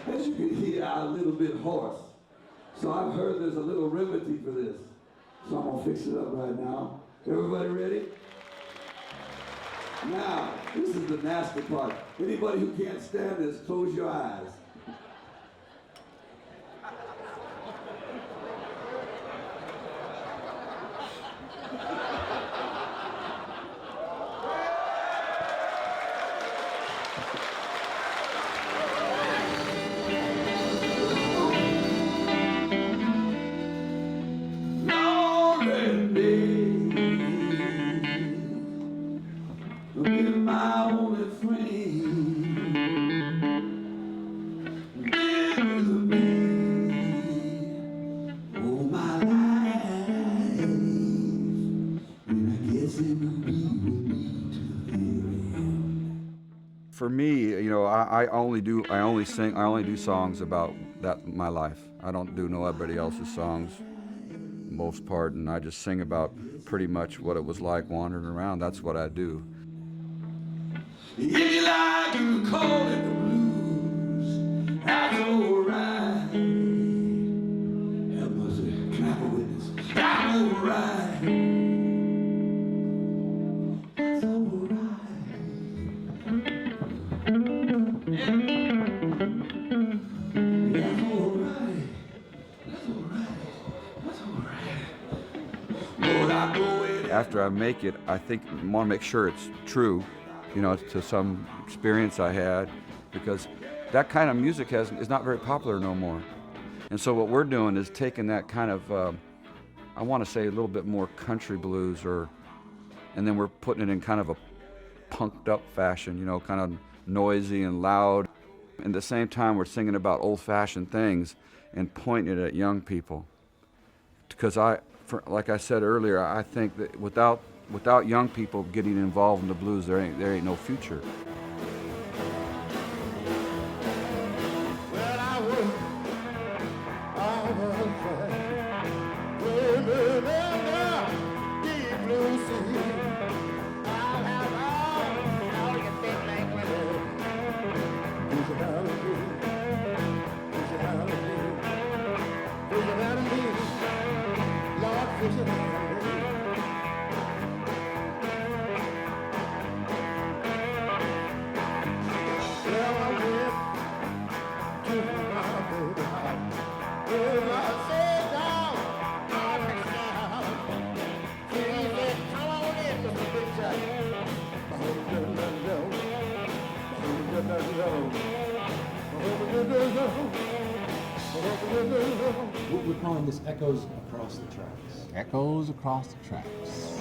As you can hear, I'm a little bit hoarse. So I've heard there's a little remedy for this. So I'm gonna fix it up right now. Everybody ready? Now, this is the nasty part. Anybody who can't stand this, close your eyes. For me, you know, I only do songs about my life. I don't do nobody else's songs, most part, and I just sing about pretty much what it was like wandering around. That's what I do. If you like to call it the blues, that's alright. Help us, can I have a witness? That's alright. That's alright. That's alright. That's alright. That's alright. Lord, I go in. After I make it, I think I want to make sure it's true, you know, to some experience I had, because that kind of music is not very popular no more. And so what we're doing is taking that kind of, I want to say a little bit more country blues, and then we're putting it in kind of a punked up fashion, you know, kind of noisy and loud. At the same time, we're singing about old-fashioned things and pointing it at young people. Because like I said earlier, I think that without young people getting involved in the blues, there ain't no future. We're calling this Echoes Across the Tracks. Echoes Across the Tracks.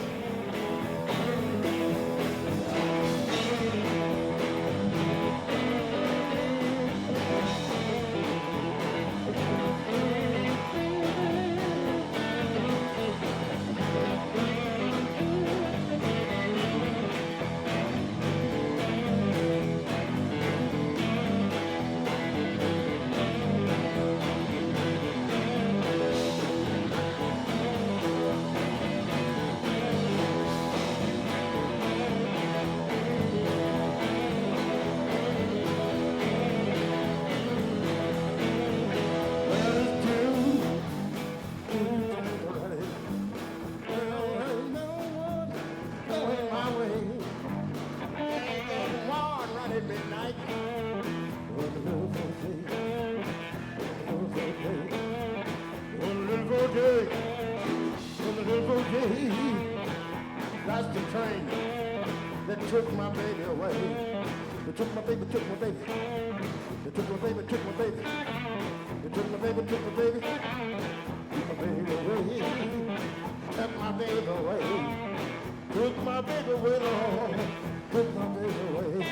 That's the train that took my baby away. They took my baby, took my baby. They took my baby, took my baby. They took my baby, took my baby. Took my baby away. Took my baby away. Took my baby away, Lord. Took my baby away.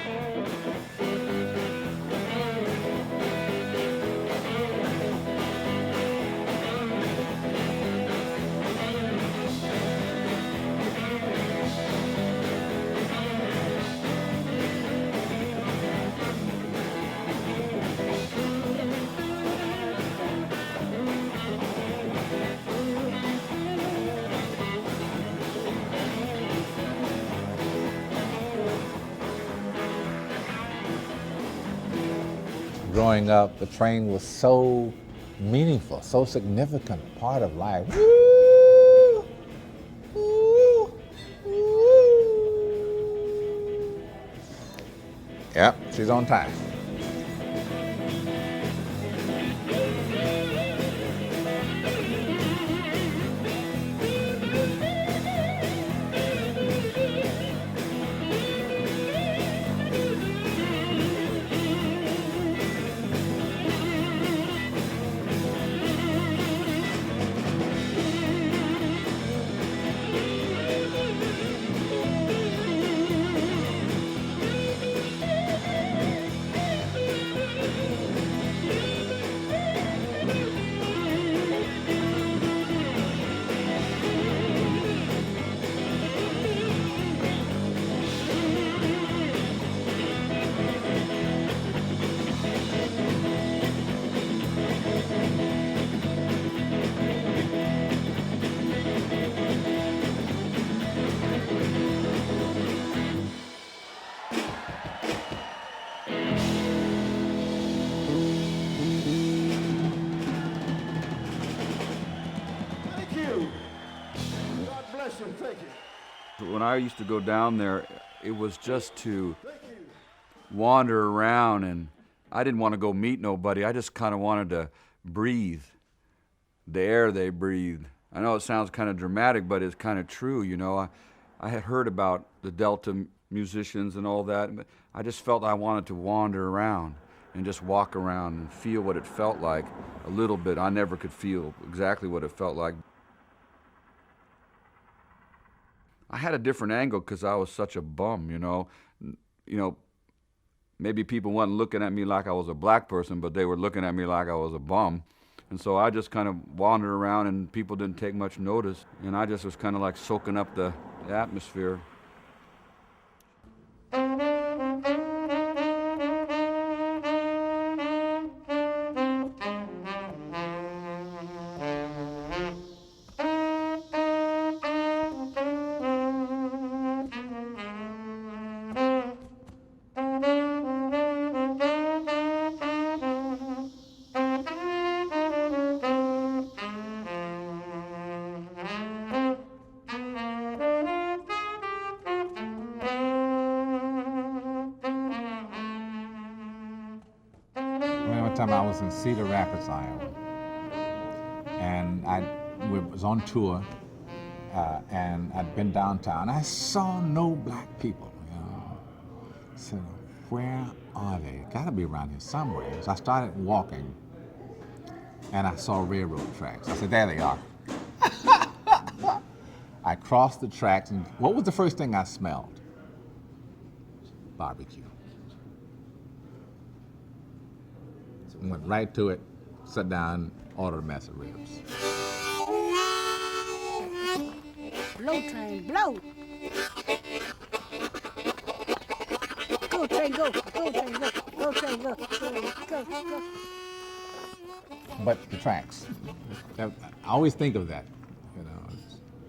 growing up, the train was so meaningful, so significant part of life. Woo! Woo! Woo! Yep, she's on time. When I used to go down there, it was just to wander around, and I didn't want to go meet nobody. I just kind of wanted to breathe the air they breathe. I know it sounds kind of dramatic, but it's kind of true, you know. I had heard about the Delta musicians and all that, but I just felt I wanted to wander around and just walk around and feel what it felt like a little bit. I never could feel exactly what it felt like. I had a different angle because I was such a bum, you know. Maybe people weren't looking at me like I was a black person, but they were looking at me like I was a bum. And so I just kind of wandered around, and people didn't take much notice. And I just was kind of like soaking up the atmosphere. Time I was in Cedar Rapids, Iowa, and I was on tour, and I'd been downtown. I saw no black people, you know. So where are they? Got to be around here somewhere. So I started walking, and I saw railroad tracks. I said, there they are. I crossed the tracks, and what was the first thing I smelled? Barbecue. Went right to it, sat down, ordered a mess of ribs. Blow train, blow. Go train, go. Go train, go. Go train, go. Go. But the tracks, I always think of that, you know,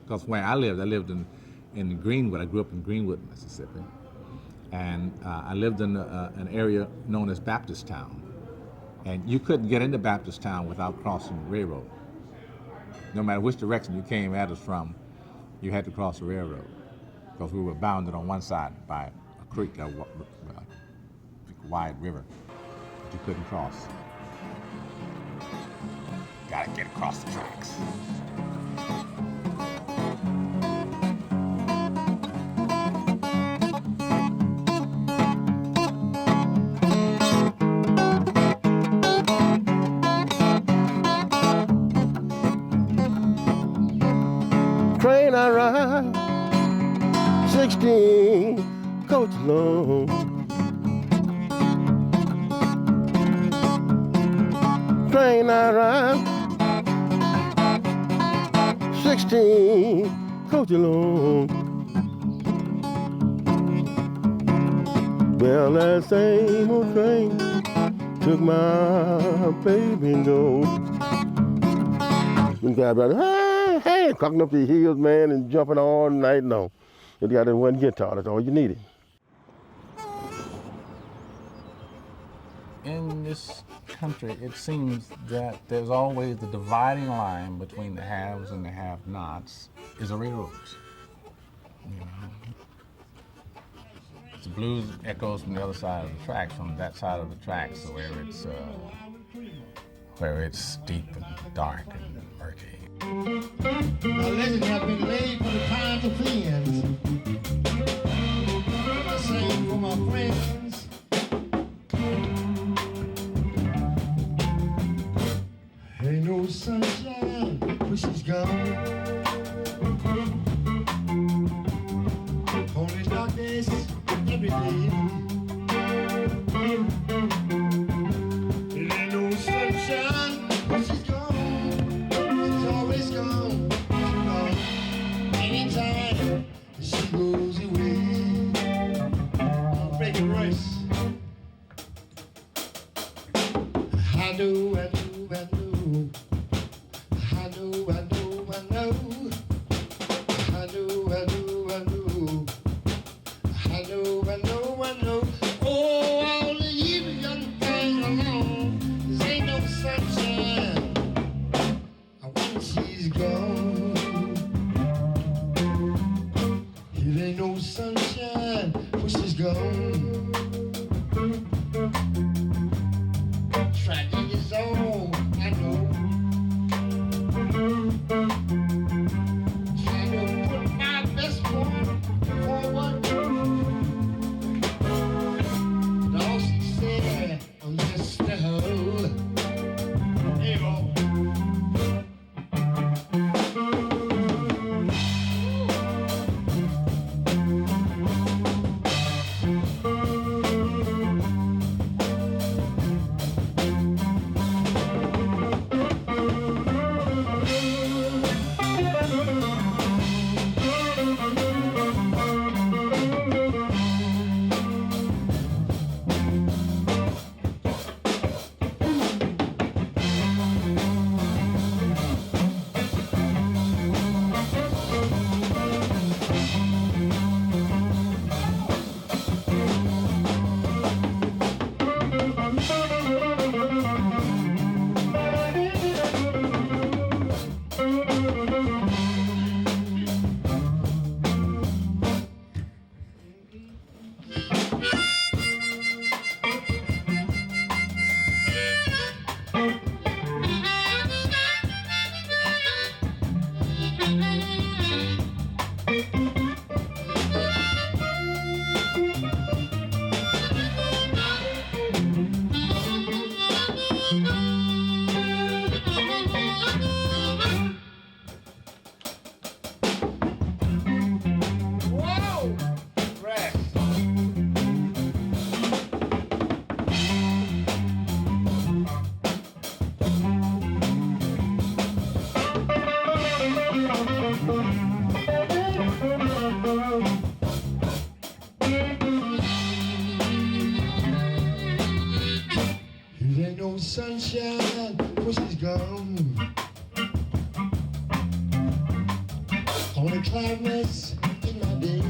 because where I lived in Greenwood. I grew up in Greenwood, Mississippi, and I lived in an area known as Baptist Town. And you couldn't get into Baptist Town without crossing the railroad. No matter which direction you came at us from, you had to cross the railroad, because we were bounded on one side by a creek, a wide river that you couldn't cross. Gotta get across the tracks. Train I ride, 16 coach long. Train I ride, 16 coach long. Well, that same old train took my baby and go. And guy brother, hey, cocking up the heels, man, and jumping all night long. You got that one guitar, that's all you needed. in this country, it seems that there's always the dividing line between the haves and the have-nots is the railroads. You know, the blues echoes from the other side of the tracks, from that side of the tracks, so where it's deep and dark and murky. A legend has been laid for the times of friends. I sing for my friends. Ain't no sunshine when she's gone. Only darkness every day. It ain't no sunshine when she's gone. She's always gone. Anytime she goes away, I'll break a verse. I know, I know, I know. I know, I know, I know. I know, I know, I know. I know, I know, I know. Oh, all the years young thing alone. There ain't no sunshine when she's gone. It ain't no sunshine when she's gone. Tragic is all I know. Trying to put my best foot forward. But all she said, I'm just a hoe. Hey, oh. Sunshine when she's gone. Only cloudness in my day.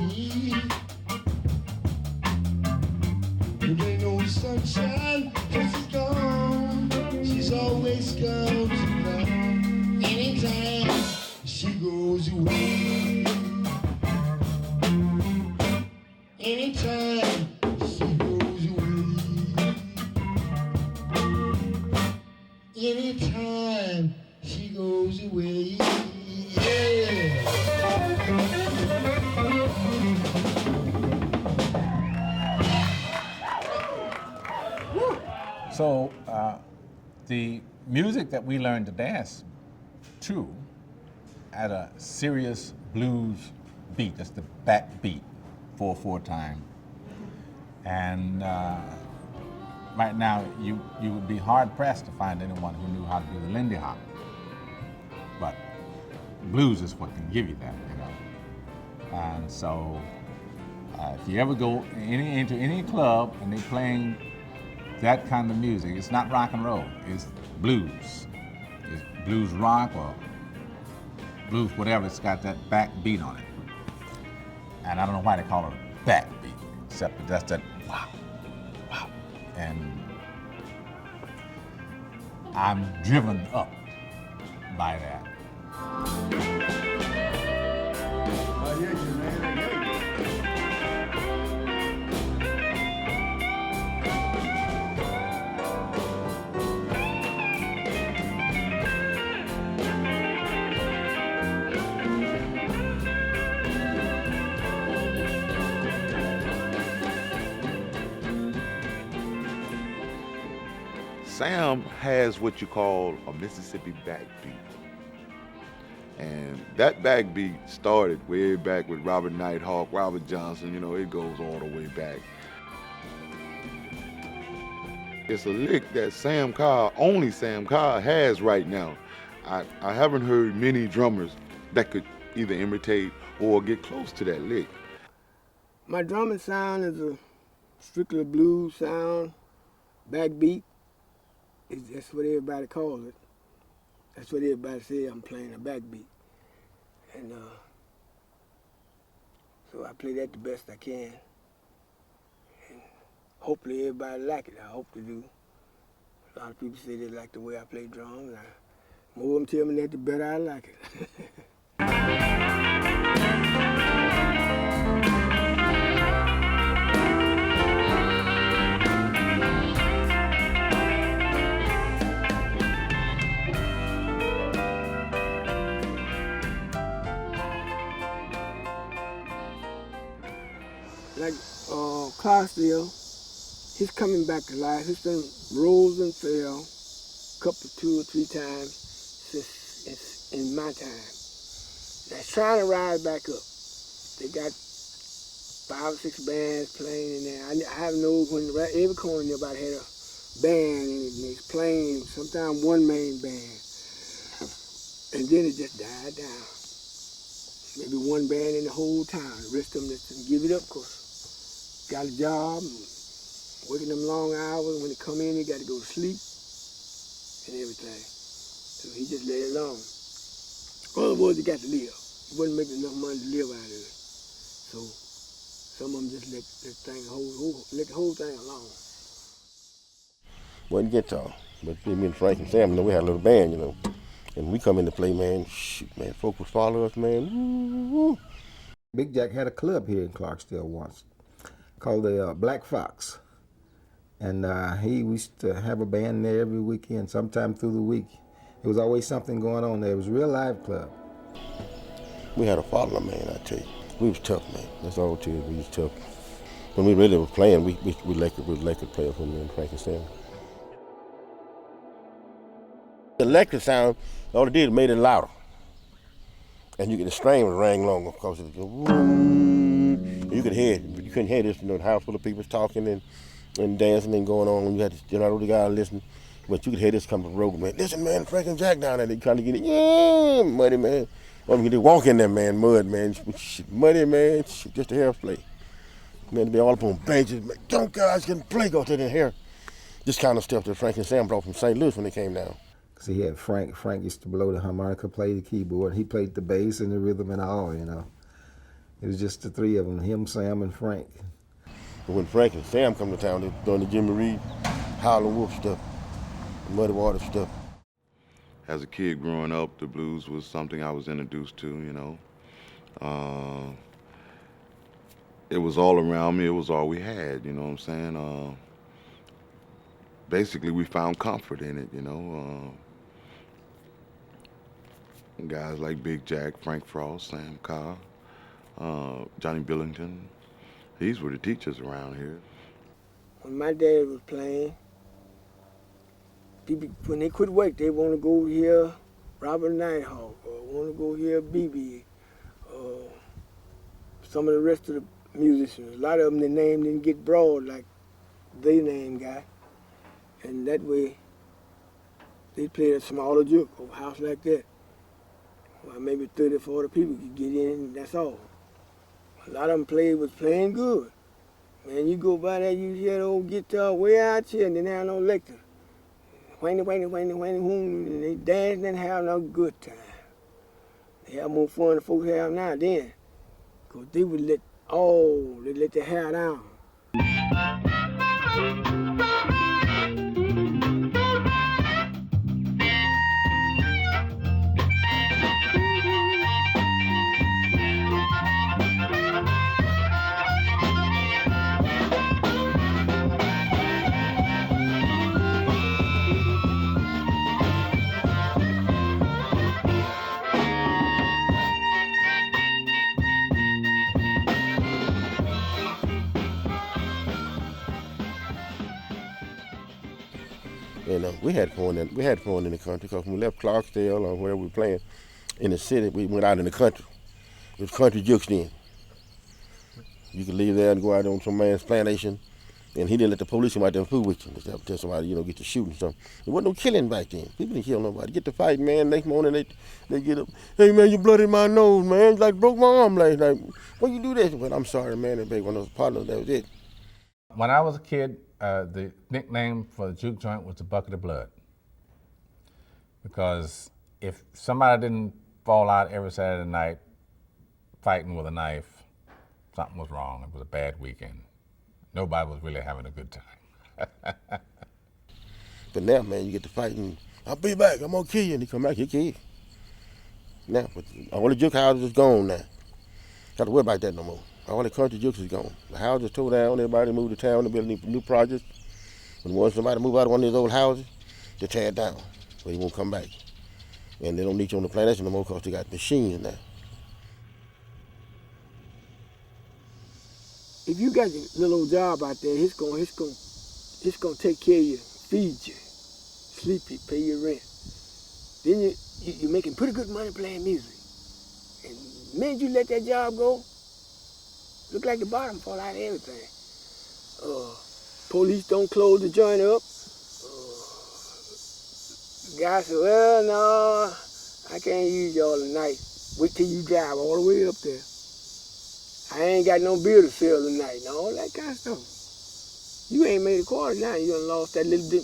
There ain't no sunshine when she's gone. She's always gone too long. Anytime she goes away. Anytime she goes away. Anytime she goes away, yeah. So the music that we learned to dance to at a serious blues beat, that's the backbeat, 4/4 time. And right now, you would be hard-pressed to find anyone who knew how to do the Lindy Hop. But blues is what can give you that, you know. And so, if you ever go into any club and they're playing that kind of music, it's not rock and roll, it's blues. It's blues rock or blues whatever, it's got that backbeat on it. And I don't know why they call it a backbeat, except that that's that wow, wow. And I'm driven up by that. I hear you, man. I hear you. Sam has what you call a Mississippi backbeat. And that backbeat started way back with Robert Nighthawk, Robert Johnson, you know, it goes all the way back. It's a lick that Sam Carr, only Sam Carr has right now. I haven't heard many drummers that could either imitate or get close to that lick. My drumming sound is a strictly blues sound, backbeat. That's what everybody calls it. That's what everybody says, I'm playing a backbeat. And so I play that the best I can. And hopefully everybody like it. I hope they do. A lot of people say they like the way I play drums. The more of them tell me that, the better I like it. Like Clarksdale, he's coming back to life. He's been rose and fell a couple, 2 or 3 times since in my time. They're trying to rise back up. They got 5 or 6 bands playing in there. I have known when every corner about had a band in it, and it's playing, sometimes one main band. And then it just died down. Maybe one band in the whole town. The rest of them just give it up because got a job, working them long hours. When they come in, they got to go to sleep and everything. So he just let it alone. Otherwise, they got to live. He wasn't making enough money to live out of it. So some of them just let the whole thing alone. Wasn't guitar, but me and Frank and Sam, you know, we had a little band, you know. And we come in to play, man, shoot, man, folks would follow us, man. Woo-woo. Big Jack had a club here in Clarksdale once called the Black Fox. And he used to have a band there every weekend, sometime through the week. There was always something going on there. It was a real live club. We had a follower, man, I tell you. We was tough, man. That's all to you. We was tough. When we really was playing, we like to play with me and Frank and Sam. The electric sound, all it did made it louder. And the string would ring longer because it was, you could hear it, but you couldn't hear this, you know, the house full of people talking and dancing and going on. You had to, you know, the guy listen, but you could hear this come from the road, man. Listen, man, Frank and Jack down there, they trying to get it, yeah, muddy, man. Well, you could walk in there, man, mud, man, muddy, man, just a hair play. Man, to be all up on benches, man, don't guys can play, because they didn't hear this kind of stuff that Frank and Sam brought from St. Louis when they came down. Because he had Frank used to blow the harmonica, play the keyboard. He played the bass and the rhythm and all, you know. It was just the 3 of them, him, Sam, and Frank. But when Frank and Sam come to town, they're doing the Jimmy Reed, Howlin' Wolf stuff, the Muddy Water stuff. As a kid growing up, the blues was something I was introduced to, you know. It was all around me, it was all we had, you know what I'm saying? Basically, we found comfort in it, you know. Guys like Big Jack, Frank Frost, Sam Carr, Johnny Billington, these were the teachers around here. When my dad was playing, people, when they quit work, they want to go hear Robert Nighthawk, or want to go hear BB, or some of the rest of the musicians. A lot of them, their name didn't get broad like their name got. And that way, they played a smaller Juke, or a house like that. Well, maybe 30, 40 people could get in, and that's all. A lot of them was playing good. Man, you go by there, you hear the old guitar way out here, and they have no lecture. Whangy, whangy, whangy, whangy, whangy, and they dancing and having a good time. They have more fun than folks have now then, because they would let their hair down. And we had fun in the country, because when we left Clarksdale or wherever we were playing in the city, we went out in the country. It was country jukes then. You could leave there and go out on some man's plantation, and he didn't let the police come out there and fool with you. Just tell somebody, get to shooting something. There wasn't no killing back then. People didn't kill nobody. Get to fight, man. Next morning they get up. Hey man, you blooded my nose, man. You like broke my arm last night. Why you do this? But I'm sorry, man. They one of those partners. That was it. When I was a kid, the nickname for the juke joint was the bucket of blood. Because if somebody didn't fall out every Saturday night fighting with a knife, something was wrong. It was a bad weekend. Nobody was really having a good time. But now, man, you get to fight and I'll be back. I'm gonna kill you. And he come back, he kill you. Now, but all the juke houses is gone now. Got to worry about that no more. All the country jukes is gone. The houses tore down. Everybody moved to town to build new projects. When once somebody move out of one of these old houses, they tear it down, so he won't come back. And they don't need you on the plantation no more because they got machines now. If you got a little old job out there, it's gonna take care of you, feed you, sleep you, pay your rent. Then you're making pretty good money playing music. And the minute you let that job go, look like the bottom fall out of everything. Police don't close the joint up. The guy said, well, no, I can't use y'all tonight. Wait till you drive all the way up there. I ain't got no beer to sell tonight, and all that kind of stuff. You ain't made a quarter now. You done lost that little $2,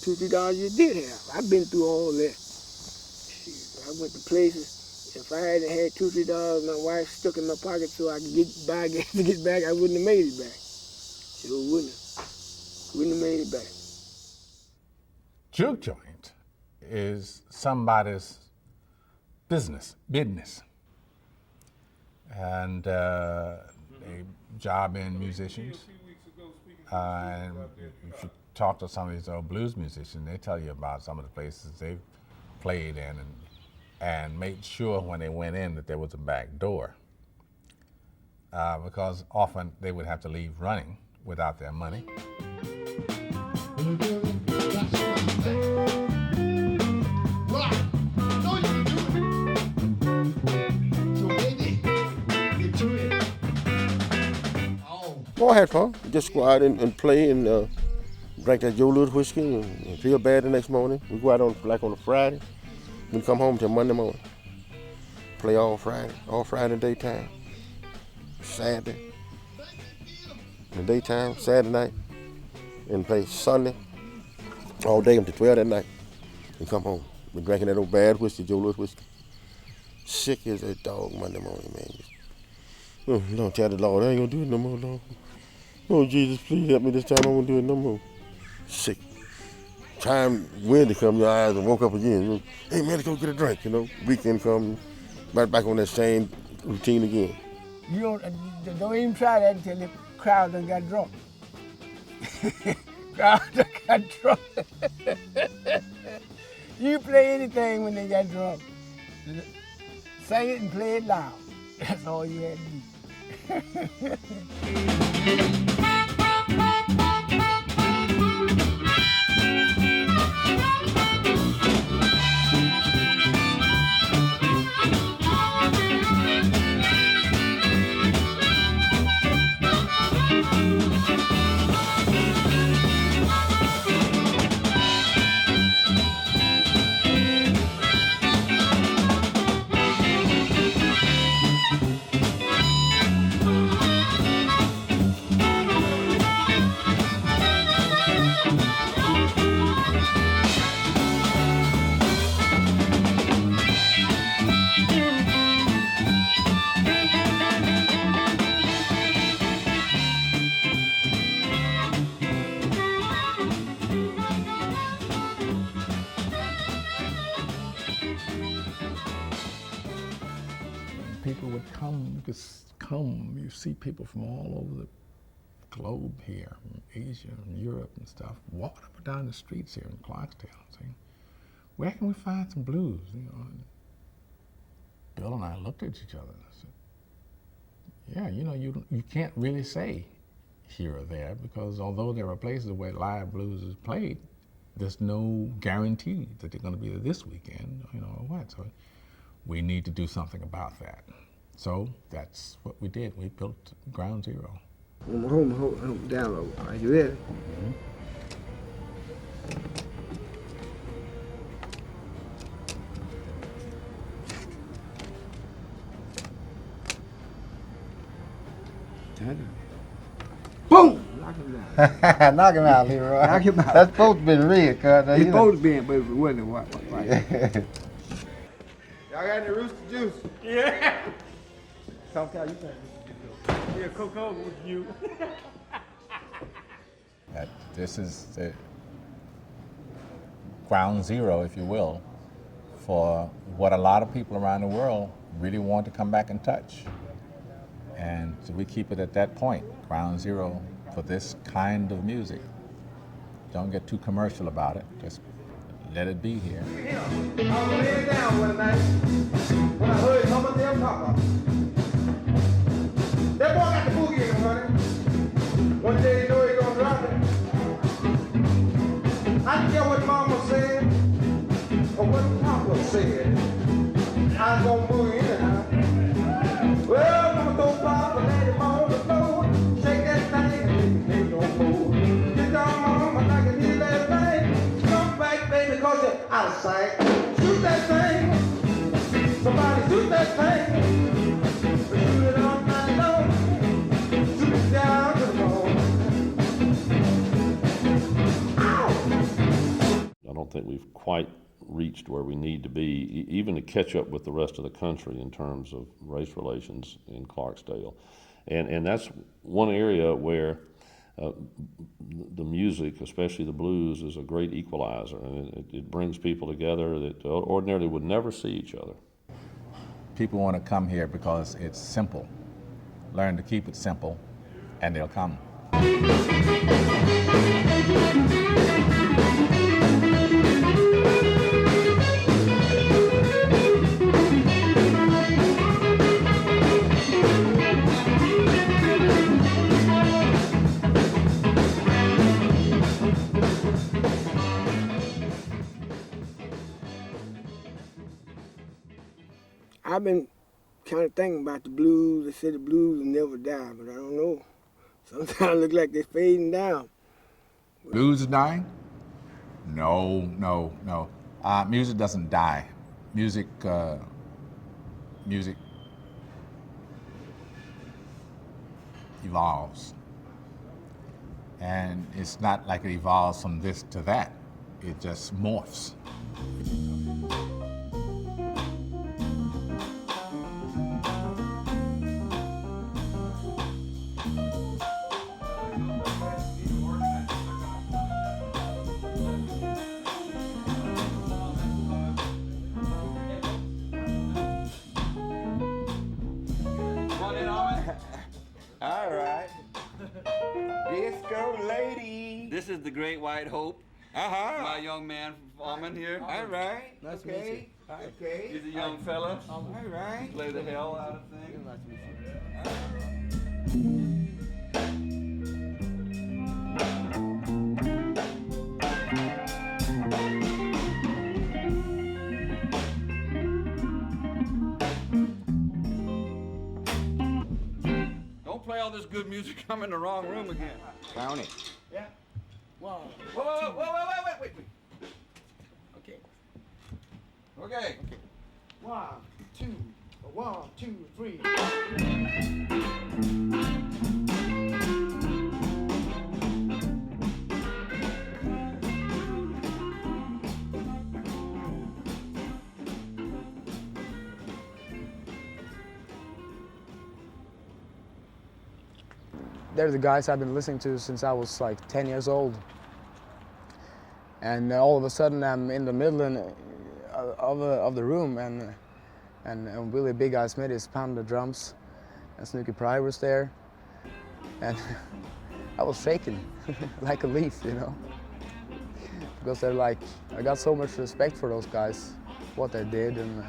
$3 you did have. I've been through all that. I went to places. If I hadn't had $2, $3 my wife stuck in my pocket so I could buy gas to get back, I wouldn't have made it back. Sure wouldn't have made it back. Juke joint is somebody's business. And they job in musicians. And if you talk to some of these old blues musicians, they tell you about some of the places they've played in and made sure when they went in that there was a back door. Because often they would have to leave running without their money. Oh, I had fun. Just go out and play and drink that Joe Louis whiskey and feel bad the next morning. We go out on a Friday. We come home till Monday morning. Play all Friday daytime. Saturday in the daytime, Saturday night, and play Sunday all day until 12 that night. And come home. Been drinking that old bad whiskey, Joe Louis whiskey. Sick as a dog Monday morning, man. Oh, Lord, tell the Lord, I ain't gonna do it no more, Lord. Oh, Jesus, please help me this time. I won't do it no more. Sick. Time Wednesday come, your eyes and woke up again. Hey, man, let's go get a drink, Weekend come, right back on that same routine again. You don't even try that until the crowd done got drunk. Crowd done got drunk. You play anything when they got drunk. Sing it and play it loud. That's all you had to do. People would come, you see people from all over the globe here, from Asia and Europe and stuff, walking up and down the streets here in Clarksdale saying, where can we find some blues? And Bill and I looked at each other and I said, yeah, you can't really say here or there, because although there are places where live blues is played, there's no guarantee that they're going to be there this weekend, you know, or what. So we need to do something about that. So that's what we did. We built Ground Zero. Hold down a little. Are you ready? Mm-hmm. Boom! Knock him down. Knock him out, Leroy. Knock him out. That's supposed to be real, cuz. It's supposed to be, but if it wasn't, what? Y'all got any rooster juice? Yeah. Some kind you think? Yeah, Coco with you. That this is the ground zero, if you will, for what a lot of people around the world really want to come back and touch. And so we keep it at that point, ground zero for this kind of music. Don't get too commercial about it, just let it be here. I was laying down one night when I heard some of them talk about that boy got the boogie in him, honey. One day you know he gonna drop it. I don't care what mama said or what papa said. I'm gonna boogie anyhow. Well, mama told papa, let him on the floor. Shake that thing and make no more. Get down, mama, I can hear that thing. Come back, baby, cause you're out of sight. Shoot that thing. Somebody shoot that thing. Shoot it all night long. Shoot it down to the bone. Ow! I don't think we've quite reached where we need to be, even to catch up with the rest of the country in terms of race relations in Clarksdale. And that's one area where the music, especially the blues, is a great equalizer, and it brings people together that ordinarily would never see each other. People want to come here because it's simple. Learn to keep it simple, and they'll come. I've been kind of thinking about the blues. They say the blues will never die, but I don't know. Sometimes it looks like they're fading down. Blues is dying? No, no, no. Music doesn't die. Music evolves. And it's not like it evolves from this to that. It just morphs. All right. Disco lady. This is the Great White Hope. My young man from Almond here. All right. Nice to meet you. Okay. He's a young fella. All right. Play the hell out of things. Nice to meet you. Don't play all this good music. I'm in the wrong room again. Count it. Yeah. One. Whoa, wait. Okay. Okay. One, two, three. They're the guys I've been listening to since I was like 10 years old. And all of a sudden I'm in the middle of the room and Willie Big Eye Smith is pounding the drums and Snooky Pryor was there. And I was shaking like a leaf, you know. Because they're like, I got so much respect for those guys, what they did and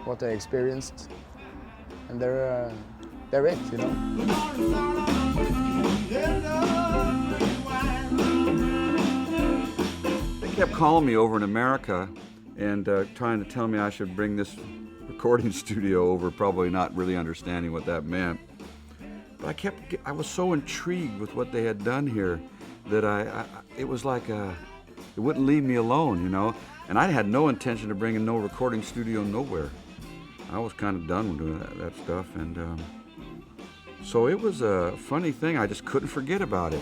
what they experienced. And they're it, you know. kept calling me over in America and trying to tell me I should bring this recording studio over, probably not really understanding what that meant. But I was so intrigued with what they had done here that it was like it wouldn't leave me alone, you know. And I had no intention of bringing no recording studio nowhere. I was kind of done with doing that stuff, and so it was a funny thing. I just couldn't forget about it.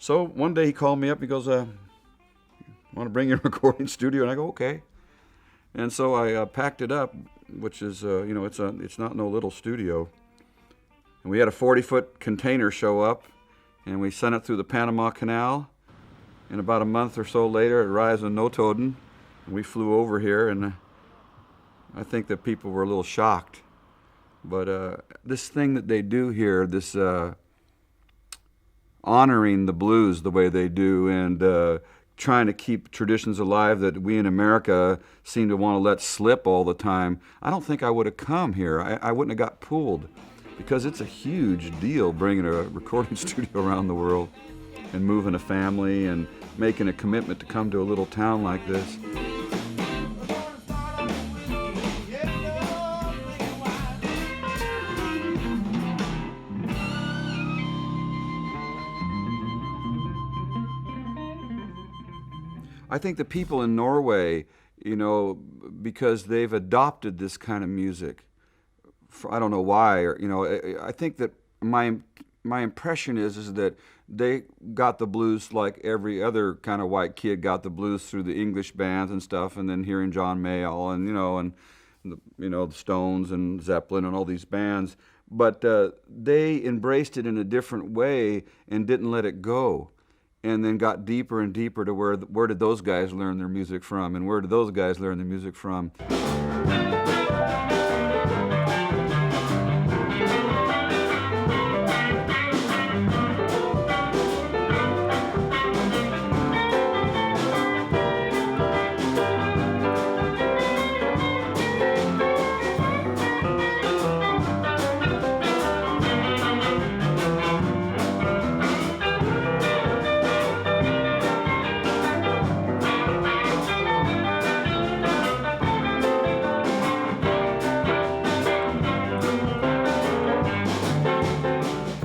So one day he called me up. He goes, "Want to bring your recording studio?" And I go, "Okay." And so I packed it up, which is, you know, it's not no little studio. And we had a 40-foot container show up, and we sent it through the Panama Canal. And about a month or so later, it arrives in Notoden, and we flew over here. And I think that people were a little shocked. But this thing that they do here, this honoring the blues the way they do, and trying to keep traditions alive that we in America seem to want to let slip all the time. I don't think I would have come here. I wouldn't have got pulled, because it's a huge deal bringing a recording studio around the world and moving a family and making a commitment to come to a little town like this. I think the people in Norway, you know, because they've adopted this kind of music, I don't know why, or, you know, I think that my impression is that they got the blues like every other kind of white kid got the blues through the English bands and stuff, and then hearing John Mayall and the Stones and Zeppelin and all these bands, but they embraced it in a different way and didn't let it go. And then got deeper and deeper to where did those guys learn their music from, and where did those guys learn their music from.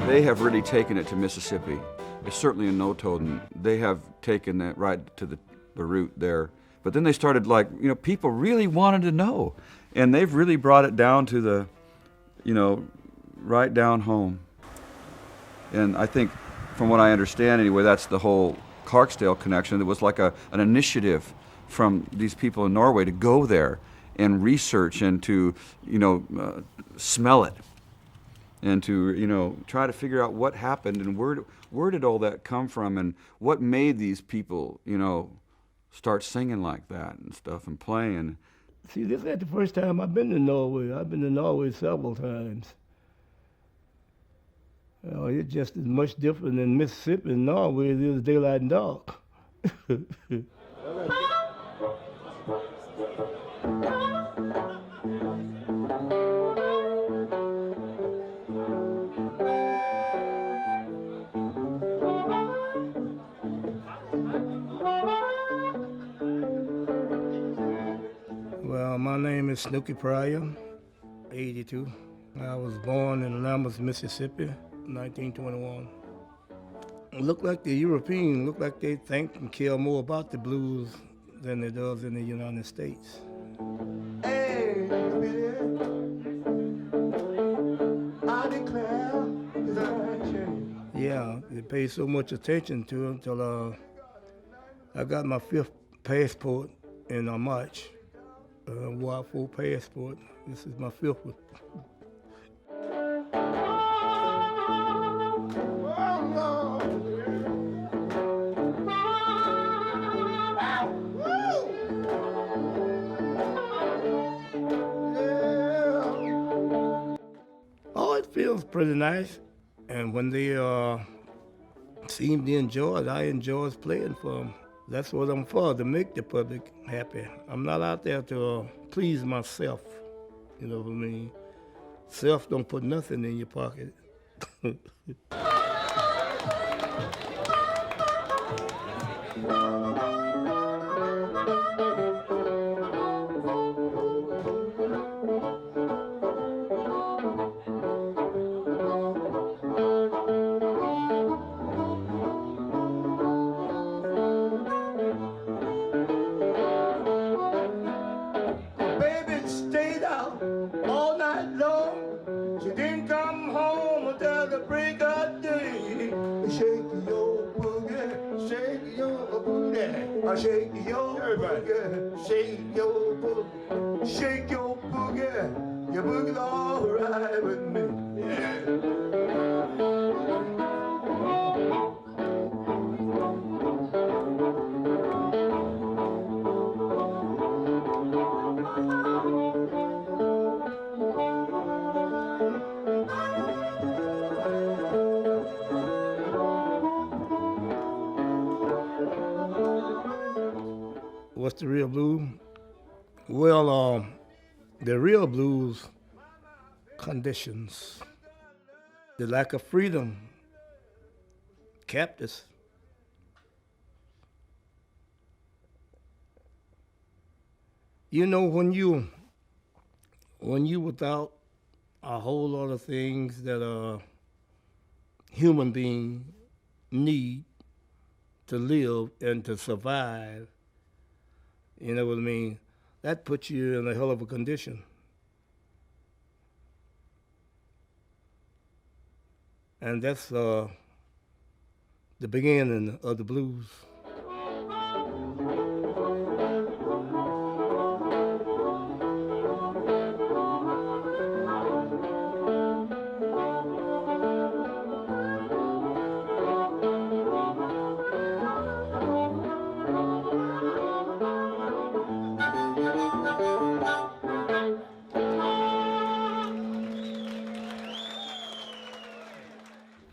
They have really taken it to Mississippi. It's certainly in Notoden. They have taken that right to the root there. But then they started, like, you know, people really wanted to know. And they've really brought it down to the, you know, right down home. And I think, from what I understand anyway, that's the whole Clarksdale connection. It was like an initiative from these people in Norway to go there and research and to, you know, smell it. And to, you know, try to figure out what happened and where did all that come from, and what made these people, you know, start singing like that and stuff and playing. See, this ain't the first time I've been to Norway. I've been to Norway several times. It's just as much different in Mississippi and Norway as it is daylight and dark. My name is Snooky Pryor, 82. I was born in Lammers, Mississippi, 1921. It looked like the Europeans, look like they think and care more about the blues than it does in the United States. Hey, I declare yeah, they pay so much attention to it until I got my 5th passport in March. Wore 4 passport. This is my 5th one. Oh, it feels pretty nice. And when they seem to enjoy it, I enjoy playing for them. That's what I'm for, to make the public happy. I'm not out there to please myself, you know what I mean? Self don't put nothing in your pocket. Baby stayed out all night long. She didn't come home until the break of day. Shake your boogie, shake your booty. Shake your boogie, shake your boogie. Shake your boogie, your boogie's all right with me. Yeah. What's the real blues? Well, the real blues conditions, the lack of freedom, captors. You know, when you without a whole lot of things that a human being need to live and to survive, you know what I mean? That puts you in a hell of a condition. And that's the beginning of the blues.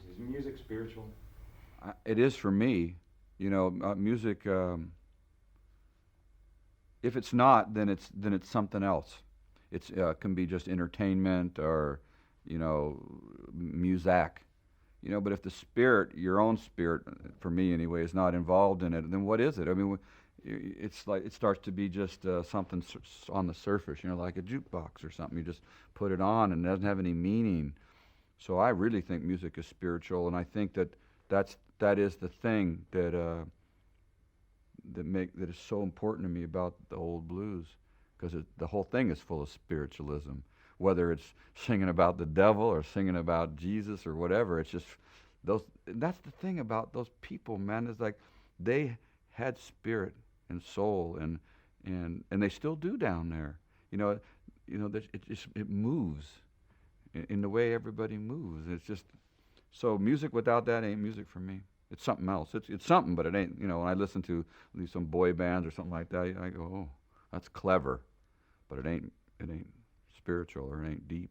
Is music spiritual? It is for me. You know, music. If it's not, then it's something else. It's can be just entertainment or, you know, muzak. You know, but if the spirit, your own spirit, for me anyway, is not involved in it, then what is it? I mean, it's like it starts to be just something on the surface. You know, like a jukebox or something. You just put it on and it doesn't have any meaning. So I really think music is spiritual, and I think that is the thing that is so important to me about the old blues, because the whole thing is full of spiritualism. Whether it's singing about the devil or singing about Jesus or whatever, it's just that's the thing about those people, man. Is like they had spirit and soul, and they still do down there. You know, it moves in the way everybody moves. It's just so music without that ain't music for me. It's something else. It's something, but it ain't. You know, when I listen to some boy bands or something like that, I go, oh, that's clever, but it ain't spiritual or it ain't deep.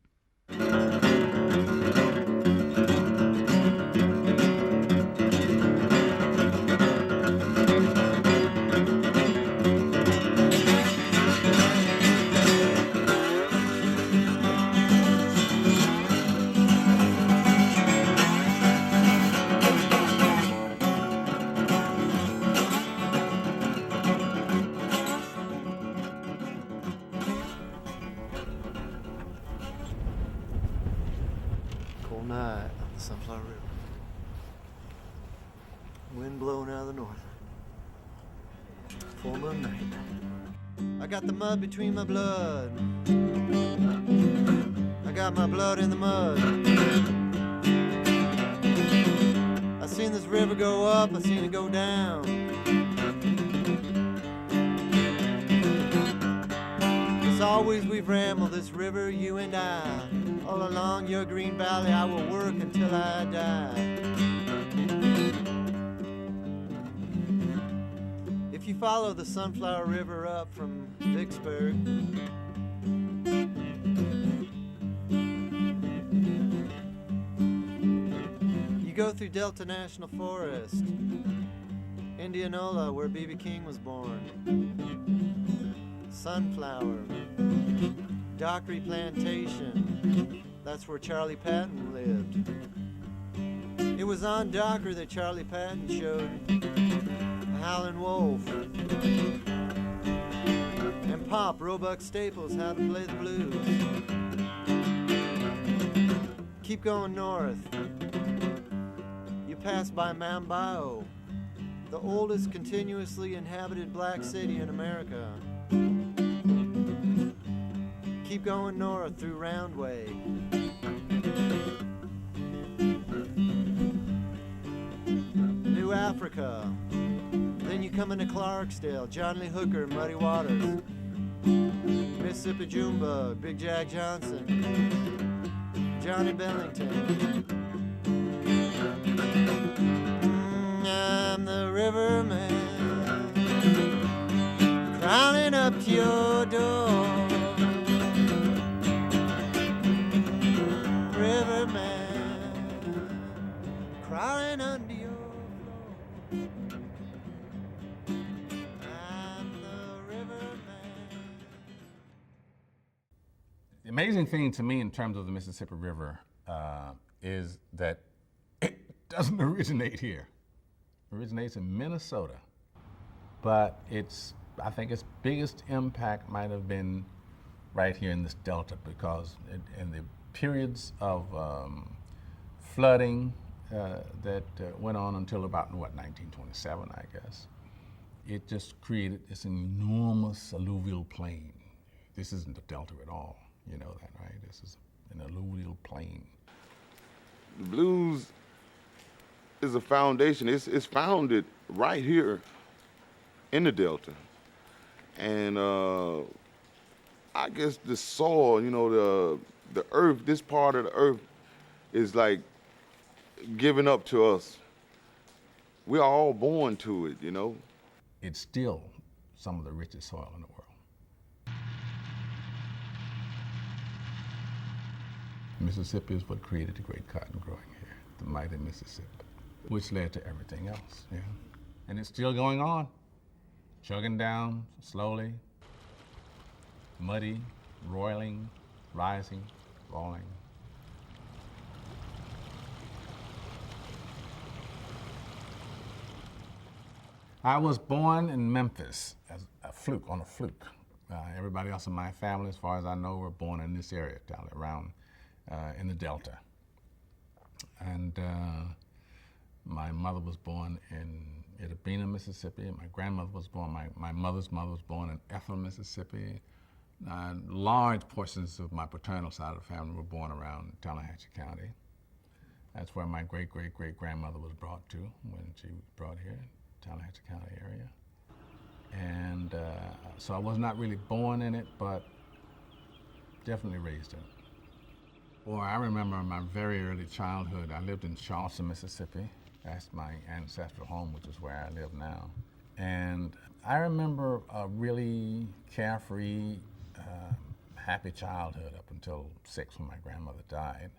Cold night on the Sunflower River. Wind blowing out of the north. Full moon night. I got the mud between my blood. I got my blood in the mud. I seen this river go up, I seen it go down. As always we've rambled this river, you and I. All along your green valley I will work until I die. If you follow the Sunflower River up from Vicksburg, You go through Delta National Forest, Indianola, where B.B. King was born, Sunflower, Dockery Plantation, that's where Charlie Patton lived. It was on Dockery that Charlie Patton showed Howlin' Wolf and Pop Roebuck Staples how to play the blues. Keep going north. You pass by Mambayou, the oldest continuously inhabited black city in America. Keep going north through Roundway. New Africa. Then you come into Clarksdale, John Lee Hooker, Muddy Waters, Mississippi Junebug, Big Jack Johnson, Johnny Bellington. I'm the river man, crawling up to your door. River man, crawling under your floor. I'm the river man. The amazing thing to me in terms of the Mississippi River is that it doesn't originate here. It originates in Minnesota. But I think its biggest impact might have been right here in this delta, because in the periods of flooding that went on until about, 1927, I guess, it just created this enormous alluvial plain. This isn't the delta at all, you know that, right? This is an alluvial plain. The blues is a foundation. It's founded right here in the delta. And I guess the soil, the earth, this part of the earth is like giving up to us. We're all born to it, It's still some of the richest soil in the world. Mississippi is what created the great cotton growing here, the mighty Mississippi, which led to everything else, yeah. And it's still going on, chugging down slowly, muddy, roiling, rising, falling. I was born in Memphis as a fluke. Everybody else in my family, as far as I know, were born in this area, down around in the Delta. And my mother was born in Itabena, Mississippi. My grandmother was born, my mother's mother was born in Ethel, Mississippi. Large portions of my paternal side of the family were born around Tallahatchie County. That's where my great-great-great-grandmother was brought to when she was brought here, Tallahatchie County area. And so I was not really born in it, but definitely raised in it. Boy, I remember my very early childhood. I lived in Charleston, Mississippi. That's my ancestral home, which is where I live now. And I remember a really carefree, happy childhood up until 6 when my grandmother died.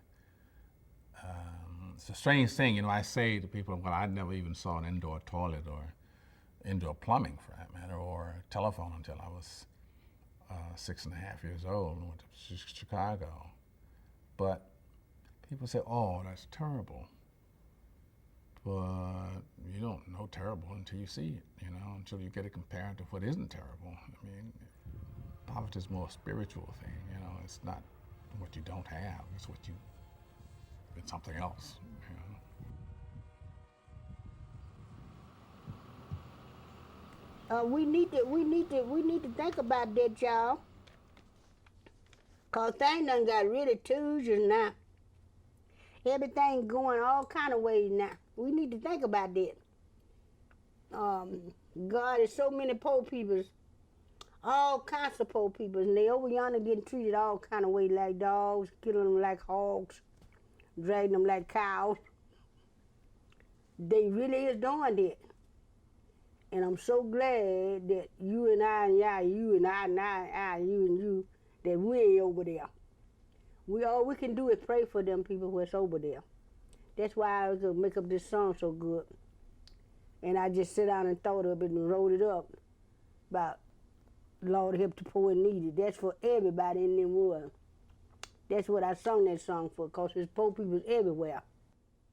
It's a strange thing, I say to people, well, I never even saw an indoor toilet or indoor plumbing, for that matter, or a telephone until I was 6.5 years old and went to Chicago. But people say, oh, that's terrible. But you don't know terrible until you see it, until you get it compared to what isn't terrible. I mean, poverty is more a spiritual thing, it's not what you don't have, it's it's something else, We need to think about that, y'all. 'Cause things done got really Tuesdays now. Everything going all kind of ways now. We need to think about that. God, there's so many poor peoples, all kinds of poor peoples, and they over yonder getting treated all kind of ways, like dogs, killing them like hogs, dragging them like cows. They really is doing that. And I'm so glad that you and I and you and I and I and you, that we ain't over there. All we can do is pray for them people who's over there. That's why I could make up this song so good. And I just sit down and thought of it and wrote it up about Lord help the poor and needy. That's for everybody in the world. That's what I sung that song for, because there's poor people everywhere.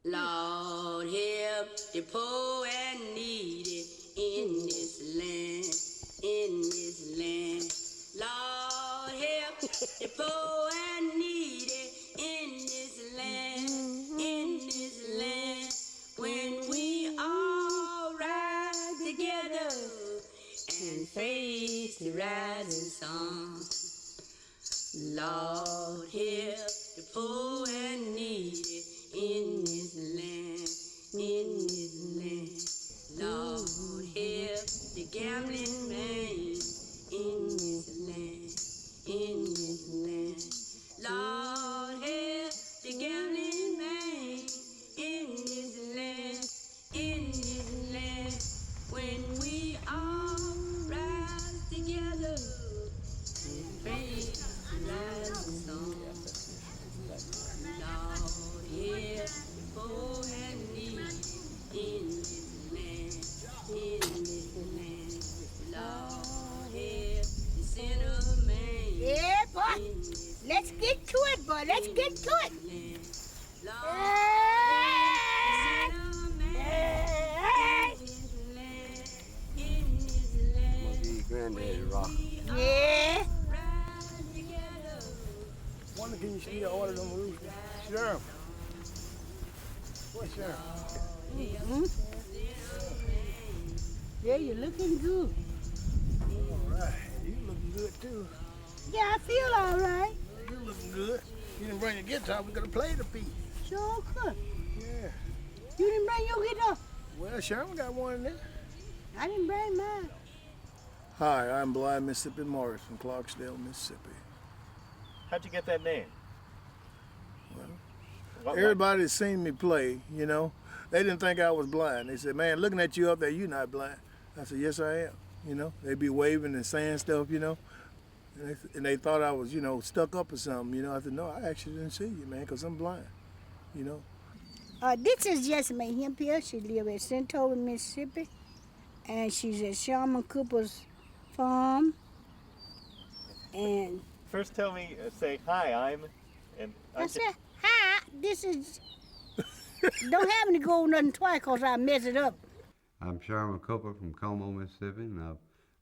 Lord help the poor and needy in this land, in this land. Lord help the poor and needy in this land, in this land. When we all rise together and face the rising sun. Lord help the poor and needy in this land, in this land. Lord help the gambling man in this land, in this land. Lord help the gambling man in this land, in this land. When we all rise together and face the rising sun. Lord help the poor and needy in this land, in this land. Lord help the sinner man. Yeah, boy. Let's get to it, boy. Let's get to it. Granddaddy rock. Yeah. Wonder can you still order them roofs? Sure. What sure? Yeah, you're looking good. All right. You looking good too. Yeah, I feel all right. You looking good. You didn't bring your guitar. We could have played a piece. Sure could. Yeah. You didn't bring your guitar? Well, Sherman got one in there. I didn't bring mine. Hi, I'm Blind Mississippi Morris from Clarksdale, Mississippi. How'd you get that name? Well, everybody's seen me play, you know. They didn't think I was blind. They said, man, looking at you up there, you're not blind. I said, yes, I am. You know, they'd be waving and saying stuff, you know. And they thought I was, you know, stuck up or something, you know. I said, no, I actually didn't see you, man, because I'm blind, you know. This is Jesse Mae here. She lives at Centola, Mississippi. And she's at Sherman Cooper's farm. And First tell me, say, hi, I'm... And I said, hi, this is... Don't have me to go nothing twice because I mess it up. I'm Sherman Cooper from Como, Mississippi, and I've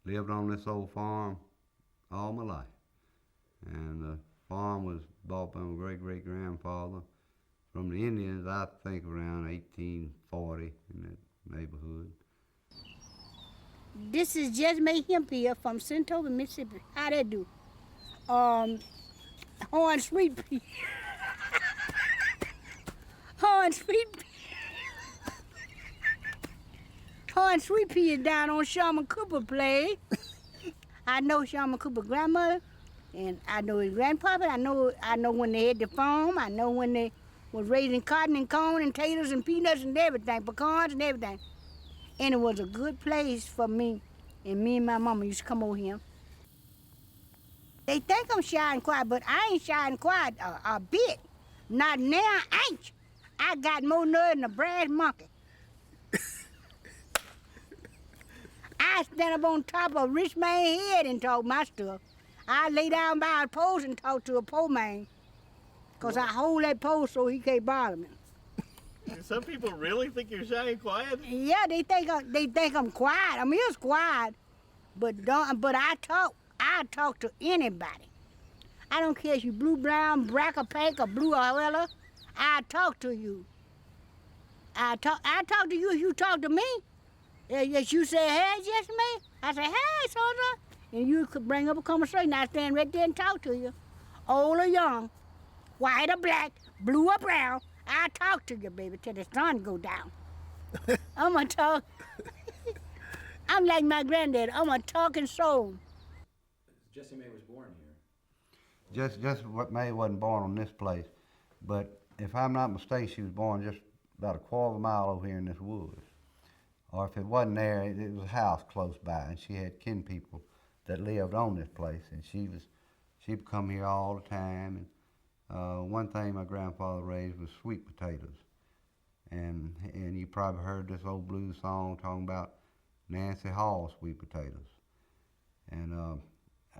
lived on this old farm all my life. And the farm was bought by my great-great-grandfather from the Indians, I think around 1840 in that neighborhood. This is Jesse Mae here from Centola, Mississippi. How that do? Horn sweet pea. Horn sweet pea. Horn sweet pea is down on Sherman Cooper place. I know Sherman Cooper grandmother, and I know his grandpapa. I know when they had the farm. I know when they was raising cotton and corn and taters and peanuts and everything, pecans and everything. And it was a good place for me. And me and my mama used to come over here. They think I'm shy and quiet, but I ain't shy and quiet a bit. Not now, I ain't. I got more nerve than a brass monkey. I stand up on top of a rich man's head and talk my stuff. I lay down by a post and talk to a poor man. Because I hold that post so he can't bother me. Some people really think you're shy and quiet? Yeah, they think I'm quiet. I mean, it's quiet, but I talk to anybody. I don't care if you blue, brown, black, or pink, or blue, or whatever. I talk to you. I talk to you if you talk to me. Yes, you say, hey, Jesse Mae. I say, hey, soldier. And you could bring up a conversation. I stand right there and talk to you. Old or young, white or black, blue or brown. I talk to you, baby, till the sun go down. I'm a talk. I'm like my granddad. I'm a talking soul. Jesse Mae was born here. Jesse Mae wasn't born on this place, but if I'm not mistaken, she was born just about a quarter of a mile over here in this woods. Or if it wasn't there, it was a house close by, and she had kin people that lived on this place, and she'd come here all the time. And one thing my grandfather raised was sweet potatoes, And you probably heard this old blues song talking about Nancy Hall sweet potatoes. And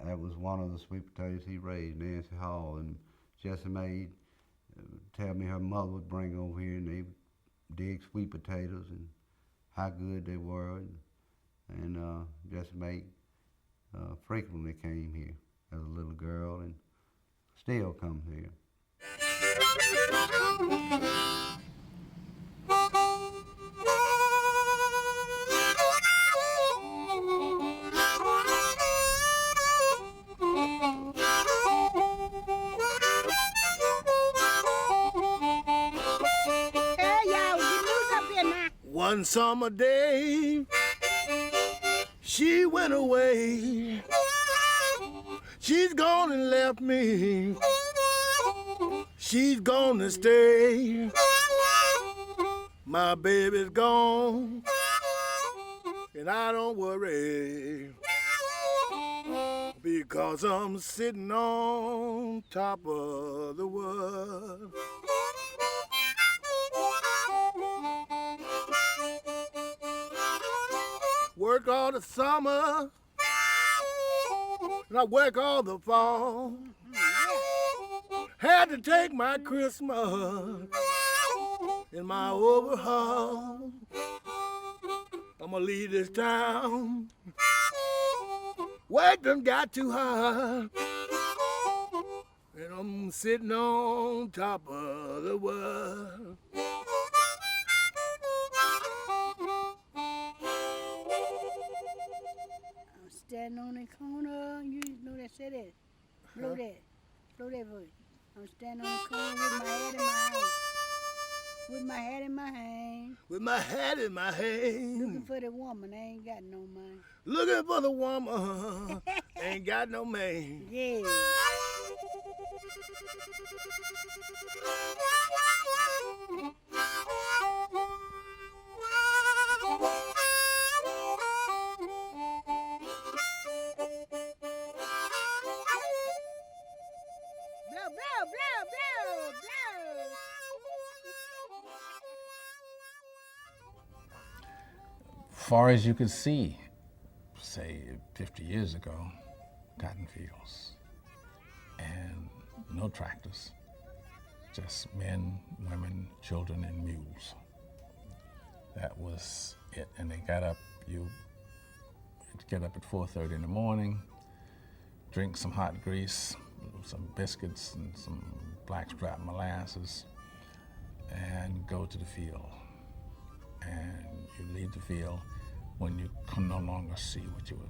that was one of the sweet potatoes he raised, Nancy Hall. And Jesse Mae tell me her mother would bring over here and they would dig sweet potatoes and how good they were. And Jesse Mae frequently came here as a little girl and still comes here. One summer day, she went away. She's gone and left me. She's gonna stay. My baby's gone, and I don't worry, because I'm sitting on top of the world. Work all the summer, and I work all the fall. Had to take my Christmas in my overhaul. I'ma leave this town. Work done got too hard, and I'm sitting on top of the world. Standing on the corner, you know that said it. Blow that voice. I'm standing on the corner with my head in my hand. With my head in my hand. With my head in my hand. Looking for the woman, I ain't got no man. Looking for the woman, ain't got no man. Yeah. Far as you could see, say 50 years ago, cotton fields and no tractors, just men, women, children, and mules. That was it. And they got up, you'd get up at 4:30 in the morning, drink some hot grease, some biscuits and some blackstrap molasses, and go to the field. And you leave the field when you can no longer see what you were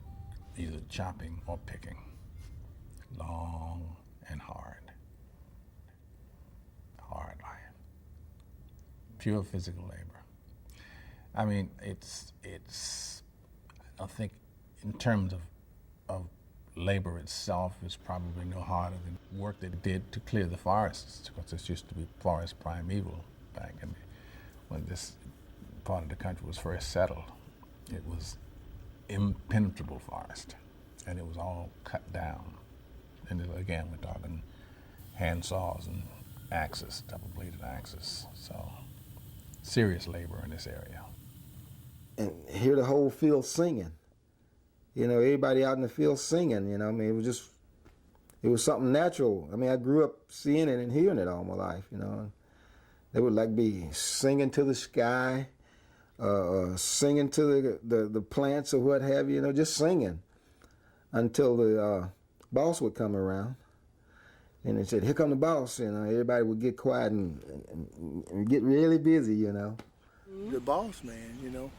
either chopping or picking. Long and hard. Hard life. Pure physical labor. I mean, it's I think in terms of labor itself is probably no harder than work they did to clear the forests, because this used to be forest primeval back in when this part of the country was first settled. It was impenetrable forest, and it was all cut down. And again, we're talking hand saws and axes, double-bladed axes. So serious labor in this area. And hear the whole field singing. You know, everybody out in the field singing, you know, I mean, it was something natural. I mean, I grew up seeing it and hearing it all my life, you know. They would like be singing to the sky, singing to the plants or what have you know, just singing until the boss would come around. And they said, "Here come the boss," you know. Everybody would get quiet and get really busy, you know. The boss man, you know.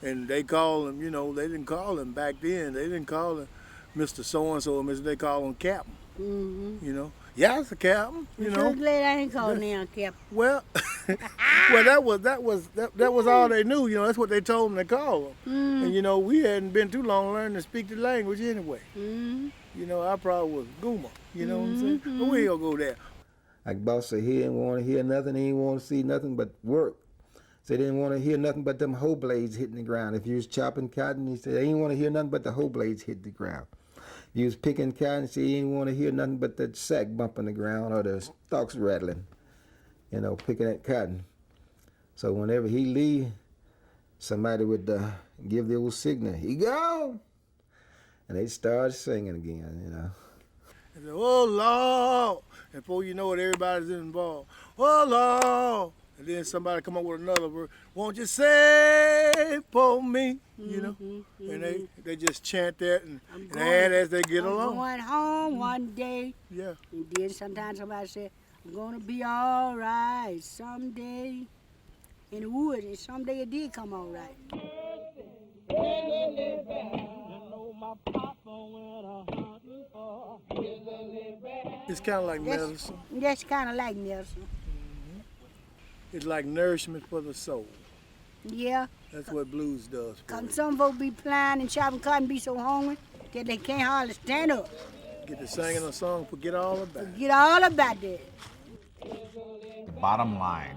And they call him, you know, they didn't call him back then. They didn't call him Mr. So-and-so, they call him Captain, you know. Yeah, it's a captain, you know. Glad I ain't calling him Captain. Well, that was all they knew, you know. That's what they told him to call him. And, you know, we hadn't been too long learning to speak the language anyway. You know, I probably was Gooma, you know what I'm saying? But we ain't gonna go there. Like boss said, he didn't want to hear nothing. He didn't want to see nothing but work. So they didn't want to hear nothing but them hoe blades hitting the ground. If you was chopping cotton, he said, they didn't want to hear nothing but the hoe blades hitting the ground. You was picking cotton, he said, he didn't want to hear nothing but the sack bumping the ground or the stalks rattling, you know, picking that cotton. So whenever he leave, somebody would give the old signal, he gone, and they start singing again, you know. And say, oh Lord, and before you know it, everybody's involved. Oh Lord, and then somebody come up with another word. Won't you say for me, you know? And they just chant that and add as they get along. I'm going home one day. Yeah. And then sometimes somebody say, I'm gonna be all right someday. In the woods, and someday it did come all right. It's kind of like medicine. That's kind of like medicine. It's like nourishment for the soul. Yeah. That's what blues does. Cause some folks be playing and chopping cotton, be so hungry that they can't hardly stand up. Get to singing a song, forget all about it. Forget all about that. The bottom line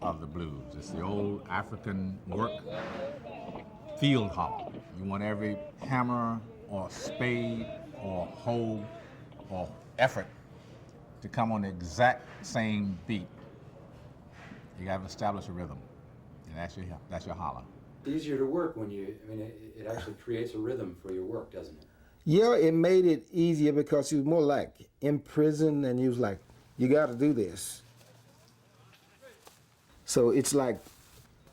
of the blues. It's the old African work field hollow. You want every hammer or spade or hoe or effort to come on the exact same beat. You got to establish a rhythm, and that's your hollow. It's easier to work when it actually creates a rhythm for your work, doesn't it? Yeah, it made it easier because he was more like in prison, and he was like, you got to do this. So it's like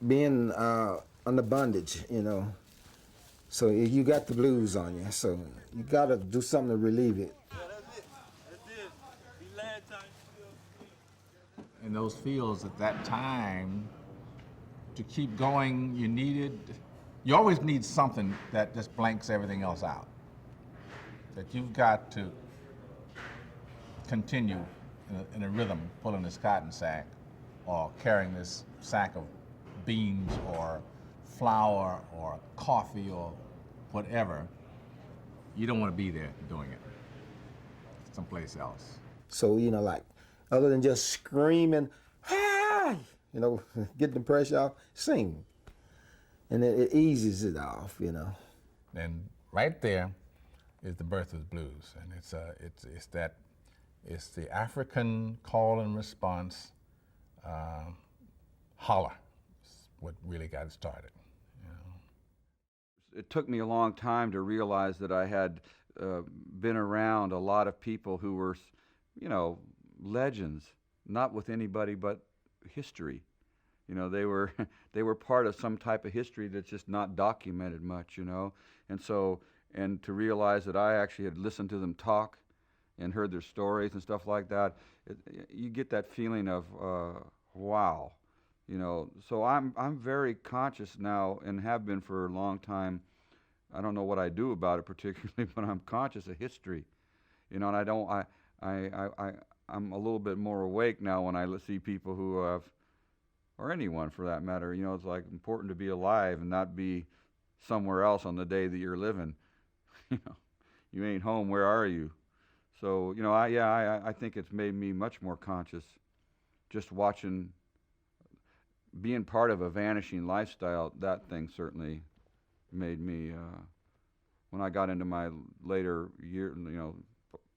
being under bondage, you know. So you got the blues on you, so you got to do something to relieve it. In those fields at that time, to keep going, you always need something that just blanks everything else out. That you've got to continue in a rhythm, pulling this cotton sack, or carrying this sack of beans or flour or coffee or whatever. You don't want to be there doing it someplace else. So, you know, like, other than just screaming, ah, you know, getting the pressure off, sing. And it eases it off, you know. And right there is the birth of the blues. And it's the African call and response holler. It's what really got it started. You know. It took me a long time to realize that I had been around a lot of people who were, you know, legends, not with anybody but history. You know, they were part of some type of history that's just not documented much, you know. And so, and to realize that I actually had listened to them talk and heard their stories and stuff like that, you get that feeling of, wow, you know. So I'm very conscious now, and have been for a long time. I don't know what I do about it particularly, but I'm conscious of history, you know. And I'm a little bit more awake now when I see people who have, or anyone for that matter, you know. It's like important to be alive and not be somewhere else on the day that you're living. You know, you ain't home, where are you? So, you know, I think it's made me much more conscious just watching, being part of a vanishing lifestyle. That thing certainly made me, when I got into my later year, you know,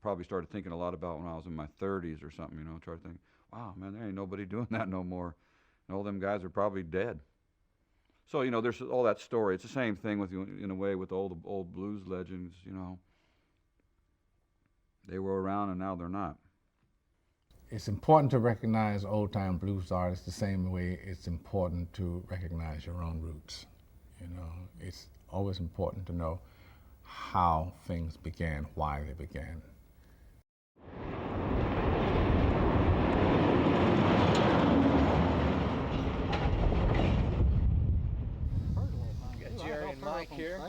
probably started thinking a lot about when I was in my 30s or something, you know, tried to think, wow, man, there ain't nobody doing that no more. And all them guys are probably dead. So, you know, there's all that story. It's the same thing with, in a way, with all the old blues legends, you know. They were around and now they're not. It's important to recognize old-time blues artists the same way it's important to recognize your own roots. You know, it's always important to know how things began, why they began. Got Jerry and Mike here.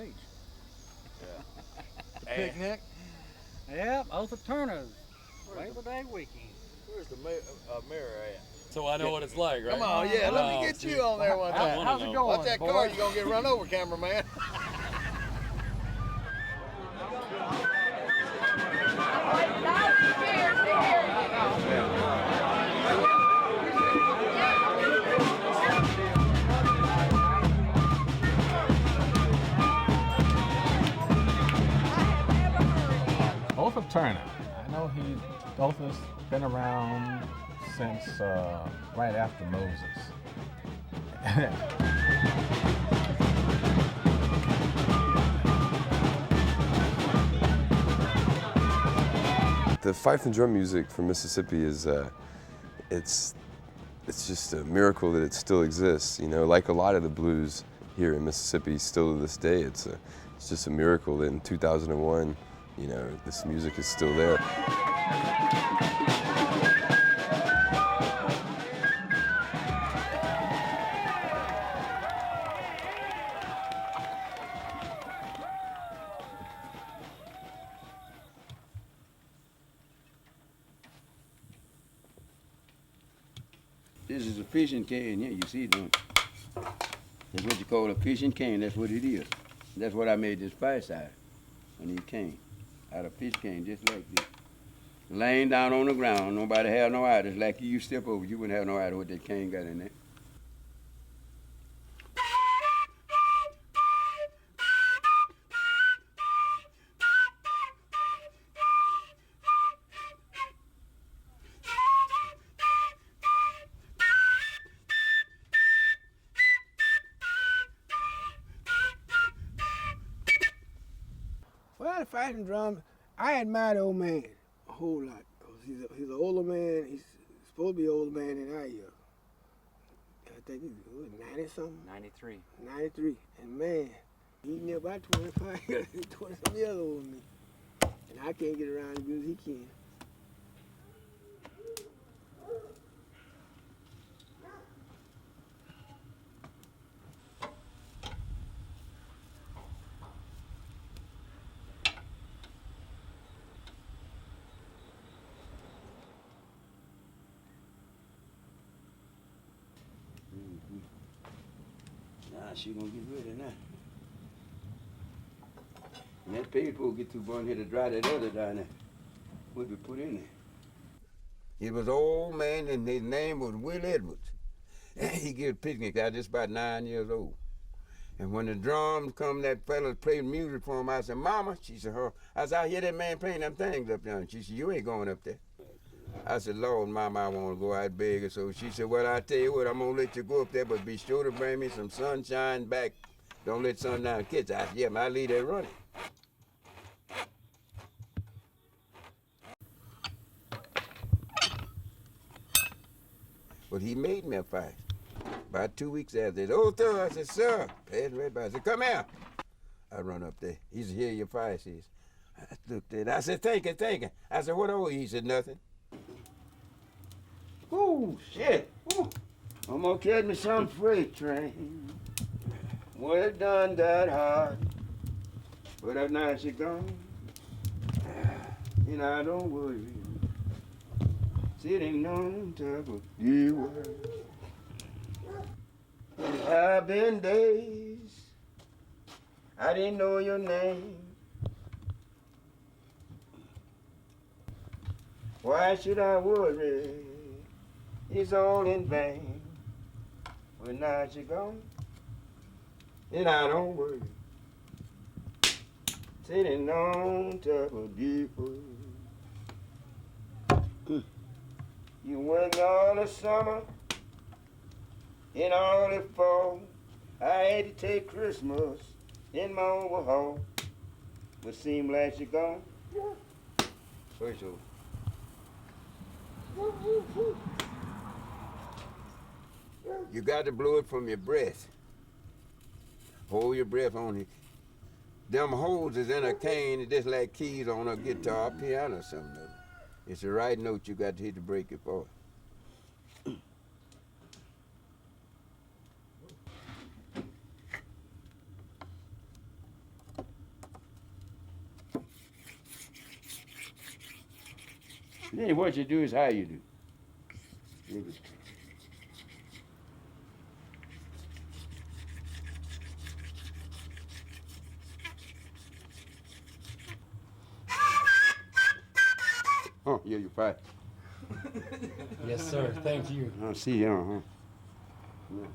Picnic. Yep, Oath of Turners. Labor Day weekend. Where's the mirror at? So I know what it's like, right? Come on, yeah, let me get you on there one time. How's it going? Watch that car, you're going to get run over, cameraman. Oath of Turner. I know Oath has been around since right after Moses. The fife and drum music from Mississippi is, it's just a miracle that it still exists. You know, like a lot of the blues here in Mississippi, still to this day, it's just a miracle that in 2001, you know, this music is still there. This is a fishing cane here, you see, don't you? That's what you call a fishing cane, that's what it is. That's what I made this fight out of, on these cane. Out of fish cane, just like this. Laying down on the ground, nobody have no idea. It's like you step over, you wouldn't have no idea what that cane got in there. Well, the fighting drum, I admire the old man a whole lot. Cause he's an older man. He's supposed to be an older man than I am. I think he's 90 something. 93. 93. And man, he's near about 25 years, 20 some years older than me. And I can't get around as good as he can. Nah, she gonna get ready now. And that paper get too burnt here to dry that other down there. What we put in there? It was an old man and his name was Will Edwards. He gave a picnic out just about 9 years old. And when the drums come, that fella played music for him. I said, Mama, she said, huh? I said, I hear that man playing them things up there. And she said, you ain't going up there. I said, Lord, Mama, I want to go out begging. So she said, well, I tell you what, I'm going to let you go up there, but be sure to bring me some sunshine back. Don't let sundown catch you. I said, yeah, man, I'll leave that running. But he made me a fight. About 2 weeks after, oh, sir, I said, sir, passed right by. I said, come here. I run up there. He said, here your fight is. I looked at it. I said, thank you. I said, what are you? He said, nothing. Ooh, shit. Ooh. I'm gonna catch me some freight train. Well, it done that hard. But that night she gone. And I don't worry. Sitting on top of the world. I've been days I didn't know your name. Why should I worry? It's all in vain. When now she gone, and I don't worry. Sitting on top of the world. You work all the summer and all the fall. I had to take Christmas in my overhaul. But seemed like she gone. First over. You got to blow it from your breath. Hold your breath on it. Them holes is in a cane, just like keys on a guitar, or piano, or something. It's the right note you got to hit to break it for. Then what you do is how you do. Oh, yeah, you're fine. Yes, sir. Thank you. I see you, Yeah.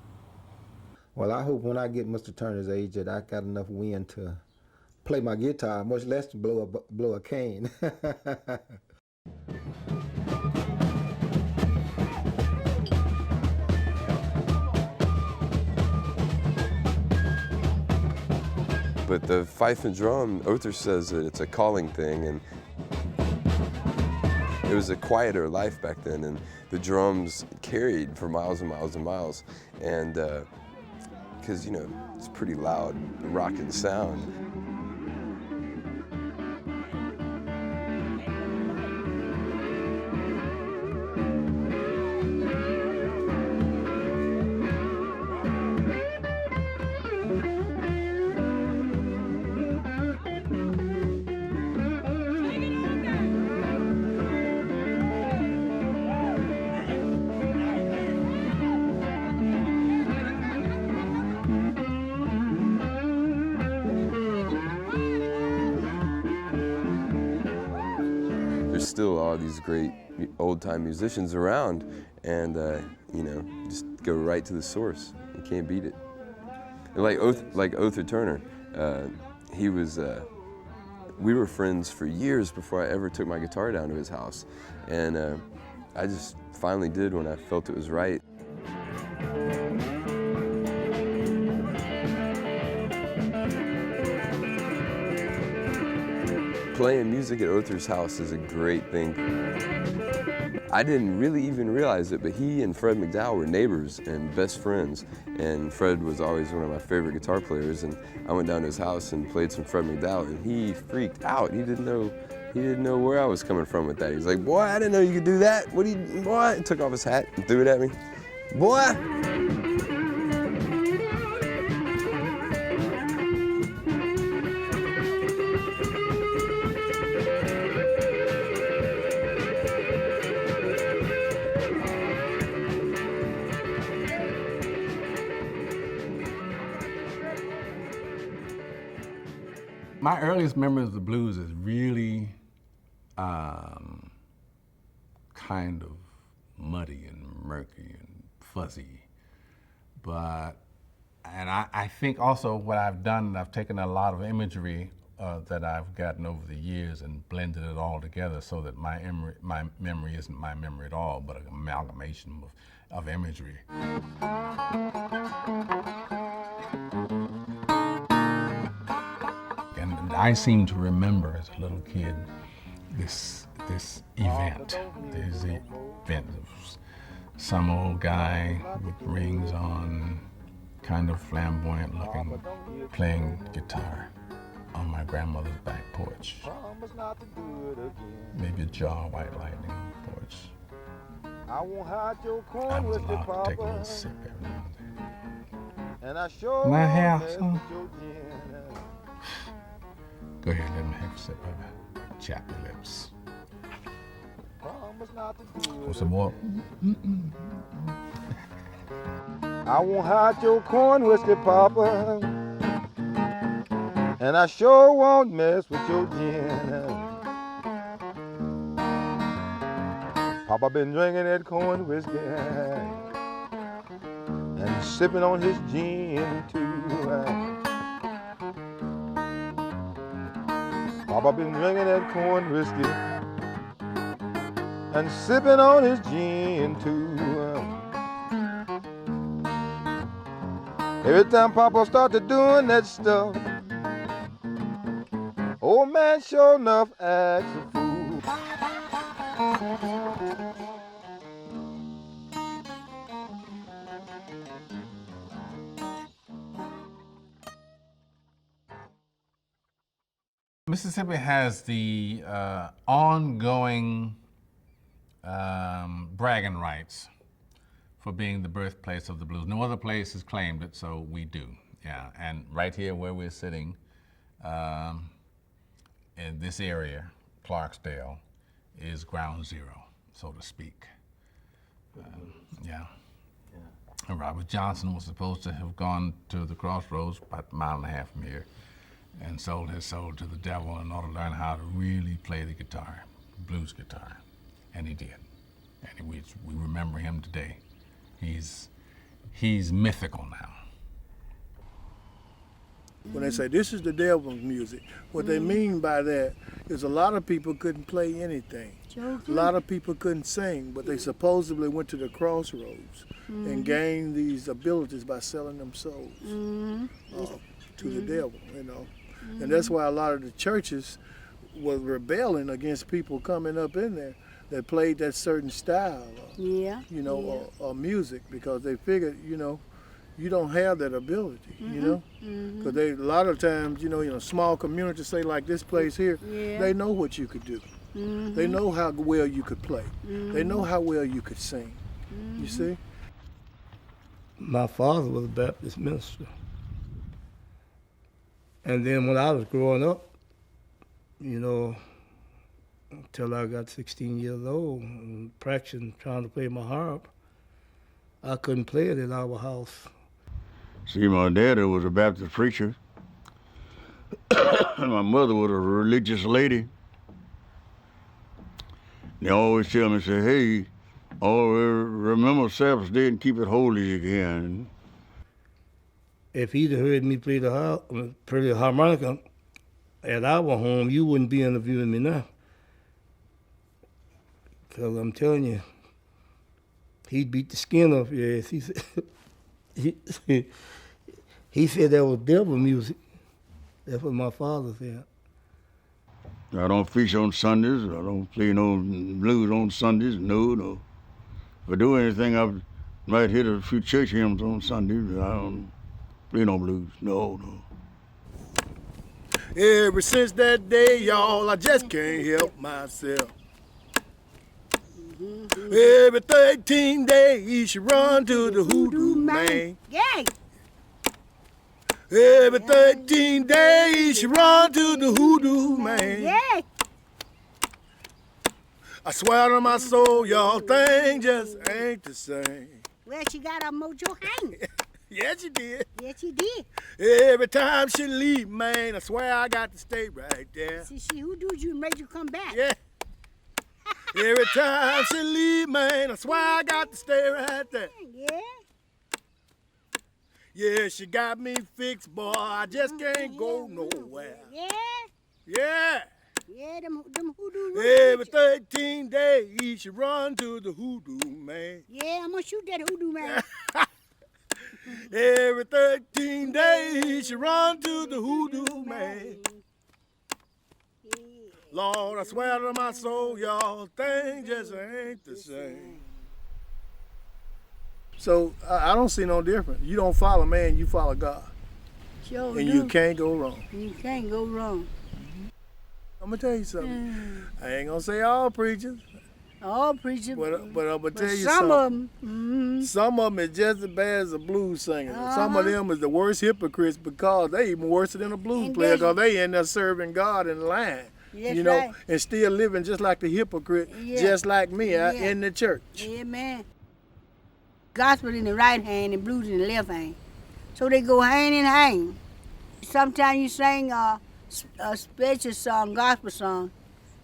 Well, I hope when I get Mr. Turner's age that I got enough wind to play my guitar, much less to blow a cane. But the fife and drum, Other says that it's a calling thing, and it was a quieter life back then, and the drums carried for miles and miles and miles, and because you know it's pretty loud, rocking sound. There's still all these great old-time musicians around, and you know, just go right to the source. You can't beat it. And like Other Turner, he was. We were friends for years before I ever took my guitar down to his house, and I just finally did when I felt it was right. Playing music at Other's house is a great thing. I didn't really even realize it, but he and Fred McDowell were neighbors and best friends, and Fred was always one of my favorite guitar players, and I went down to his house and played some Fred McDowell, and he freaked out. He didn't know where I was coming from with that. He's like, "Boy, I didn't know you could do that. What do you, boy?" And took off his hat and threw it at me. "Boy!" My earliest memory of the blues is really kind of muddy and murky and fuzzy. And I think also what I've done, I've taken a lot of imagery that I've gotten over the years and blended it all together so that my memory isn't my memory at all, but an amalgamation of imagery. And I seem to remember as a little kid this event. There's the event of some old guy with rings on, kind of flamboyant looking, playing guitar on my grandmother's back porch. Maybe a jar of White Lightning porch. I was allowed to take a little sip every now and then. Can I have some? Go ahead, let me have a sip of it. Chap your lips. Want some more? I won't hide your corn whiskey, Papa, and I sure won't mess with your gin. Papa been drinking that corn whiskey and sipping on his gin too. Papa been drinking that corn whiskey and sipping on his gin too. Every time Papa started doing that stuff, old man sure enough acts a fool. Mississippi has the ongoing bragging rights for being the birthplace of the blues. No other place has claimed it, so we do. Yeah, and right here where we're sitting, in this area, Clarksdale, is ground zero, so to speak. Yeah. And Robert Johnson was supposed to have gone to the crossroads about a mile and a half from here and sold his soul to the devil in order to learn how to really play the guitar, blues guitar, and he did. And we remember him today. He's mythical now. When they say this is the devil's music, what they mean by that is a lot of people couldn't play anything. A lot of people couldn't sing, but they supposedly went to the crossroads and gained these abilities by selling them souls. to the devil, you know. And that's why a lot of the churches was rebelling against people coming up in there that played that certain style, of music, because they figured, you don't have that ability, because a lot of times, small communities, say like this place here, they know what you could do. They know how well you could play. They know how well you could sing. You see? My father was a Baptist minister. And then when I was growing up, until I got 16 years old, and practicing, trying to play my harp, I couldn't play it in our house. See, my daddy was a Baptist preacher, and my mother was a religious lady. They always tell me, say, hey, remember Sabbath day and keep it holy again. If he'd heard me play the harmonica at our home, you wouldn't be interviewing me now. Because I'm telling you, he'd beat the skin off your ass. He said that was devil music. That's what my father said. I don't fish on Sundays. I don't play no blues on Sundays. No. If I do anything, I might hit a few church hymns on Sundays. I don't play no blues. No. Ever since that day, y'all, I just can't help myself. Every 13 days, she run to the Hoodoo man. Yay! Every 13 days, she run to the Hoodoo man. Yay! I swear to my soul, y'all, thing just ain't the same. Well, she got a mojo hanging. Yes, she did. Yes, she did. Every time she leave, man, I swear I got to stay right there. See, she hoodooed you and made you come back. Yeah. Every time she leave, man, I swear I got to stay right there. Yeah. Yeah, she got me fixed, boy. I just can't go nowhere. Yeah. Yeah. Yeah, them hoodoo. Every 13 days, she run to the Hoodoo man. Yeah, I'm gonna shoot that hoodoo man. Every 13 days, she run to the Hoodoo man. Lord, I swear to my soul, y'all, things just ain't the same. So I don't see no difference. You don't follow man, you follow God. Sure and do. you can't go wrong. You can't go wrong. I'm gonna tell you something. I ain't gonna say all preachers. All preachers. But I'm gonna tell you some something. of them. Some of them is just as bad as a blues singer. Some of them is the worst hypocrites because they even worse than a blues player because they end up serving God in line. That's right. And still living just like the hypocrite, just like me in the church. Amen. Gospel in the right hand and blues in the left hand. So they go hand in hand. Sometimes you sing a special song, gospel song,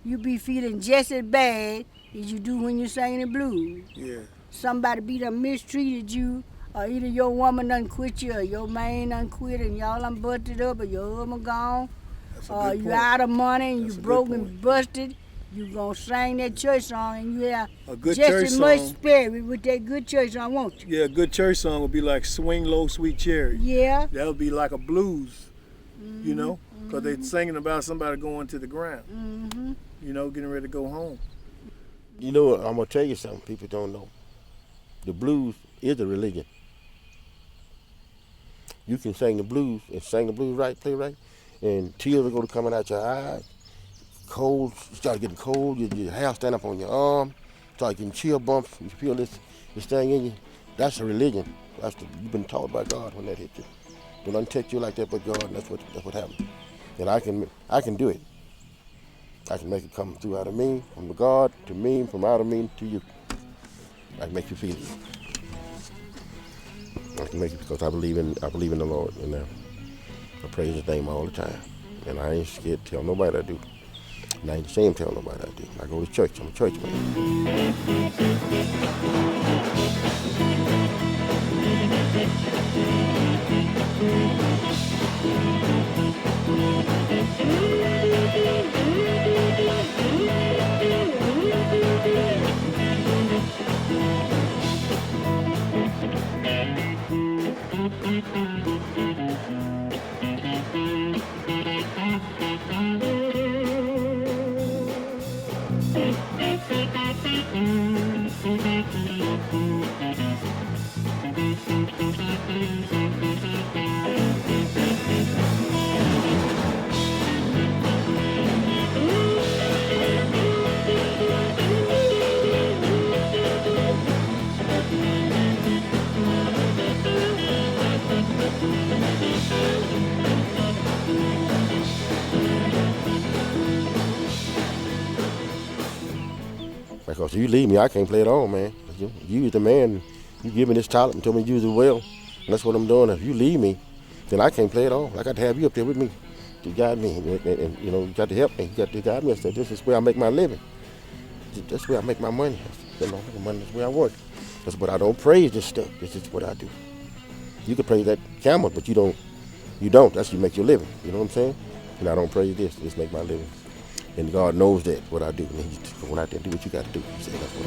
you be feeling just as bad as you do when you're singing the blues. Yeah. Somebody be done mistreated you, or either your woman done quit you, or your man done quit and y'all done busted up, or your husband gone, or you out of money and you broke and busted. You gonna sing that church song and you have just as much spirit with that good church song, won't you? Yeah, a good church song would be like Swing Low, Sweet Cherry. Yeah. That would be like a blues, because they're singing about somebody going to the ground, getting ready to go home. You know what, I'm going to tell you something people don't know. The blues is a religion. You can sing the blues and sing the blues right, play right, and tears are going to come out your eyes. Cold, you start getting cold, your hair stand up on your arm, start getting chill bumps, you feel this thing in you. That's a religion. You've been taught by God when that hits you. Don't nothing touch you like that but God, and that's what happens. And I can do it. I can make it come through out of me, from God to me, from out of me to you. I can make you feel it. I can make it because I believe in the Lord, and I praise His name all the time. And I ain't scared to tell nobody I do. And I ain't ashamed to tell nobody I do. I go to church. I'm a church man. Thank you. Because if you leave me, I can't play at all, man. You is the man. You give me this talent and told me to use it well. And that's what I'm doing. If you leave me, then I can't play at all. I got to have you up there with me to guide me. And you know, you got to help me. You got to guide me. I said, this is where I make my living. That's where I make my money. That's where I work. That's what I don't praise this stuff. This is what I do. You can praise that camera, but you don't. That's how you make your living. You know what I'm saying? And I don't praise this. This make my living. And God knows that, what I do. And he just go out there and do what you got to do. He said, that's what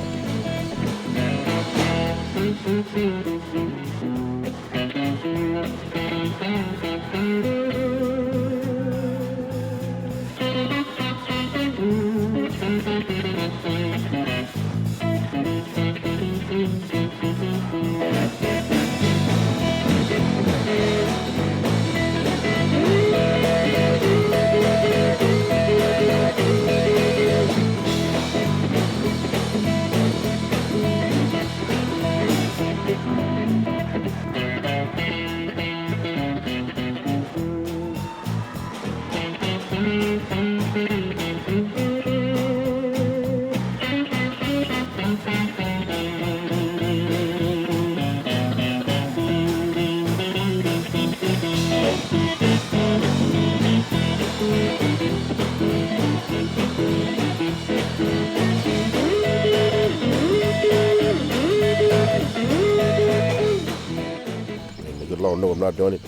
Lord know I'm not doing it.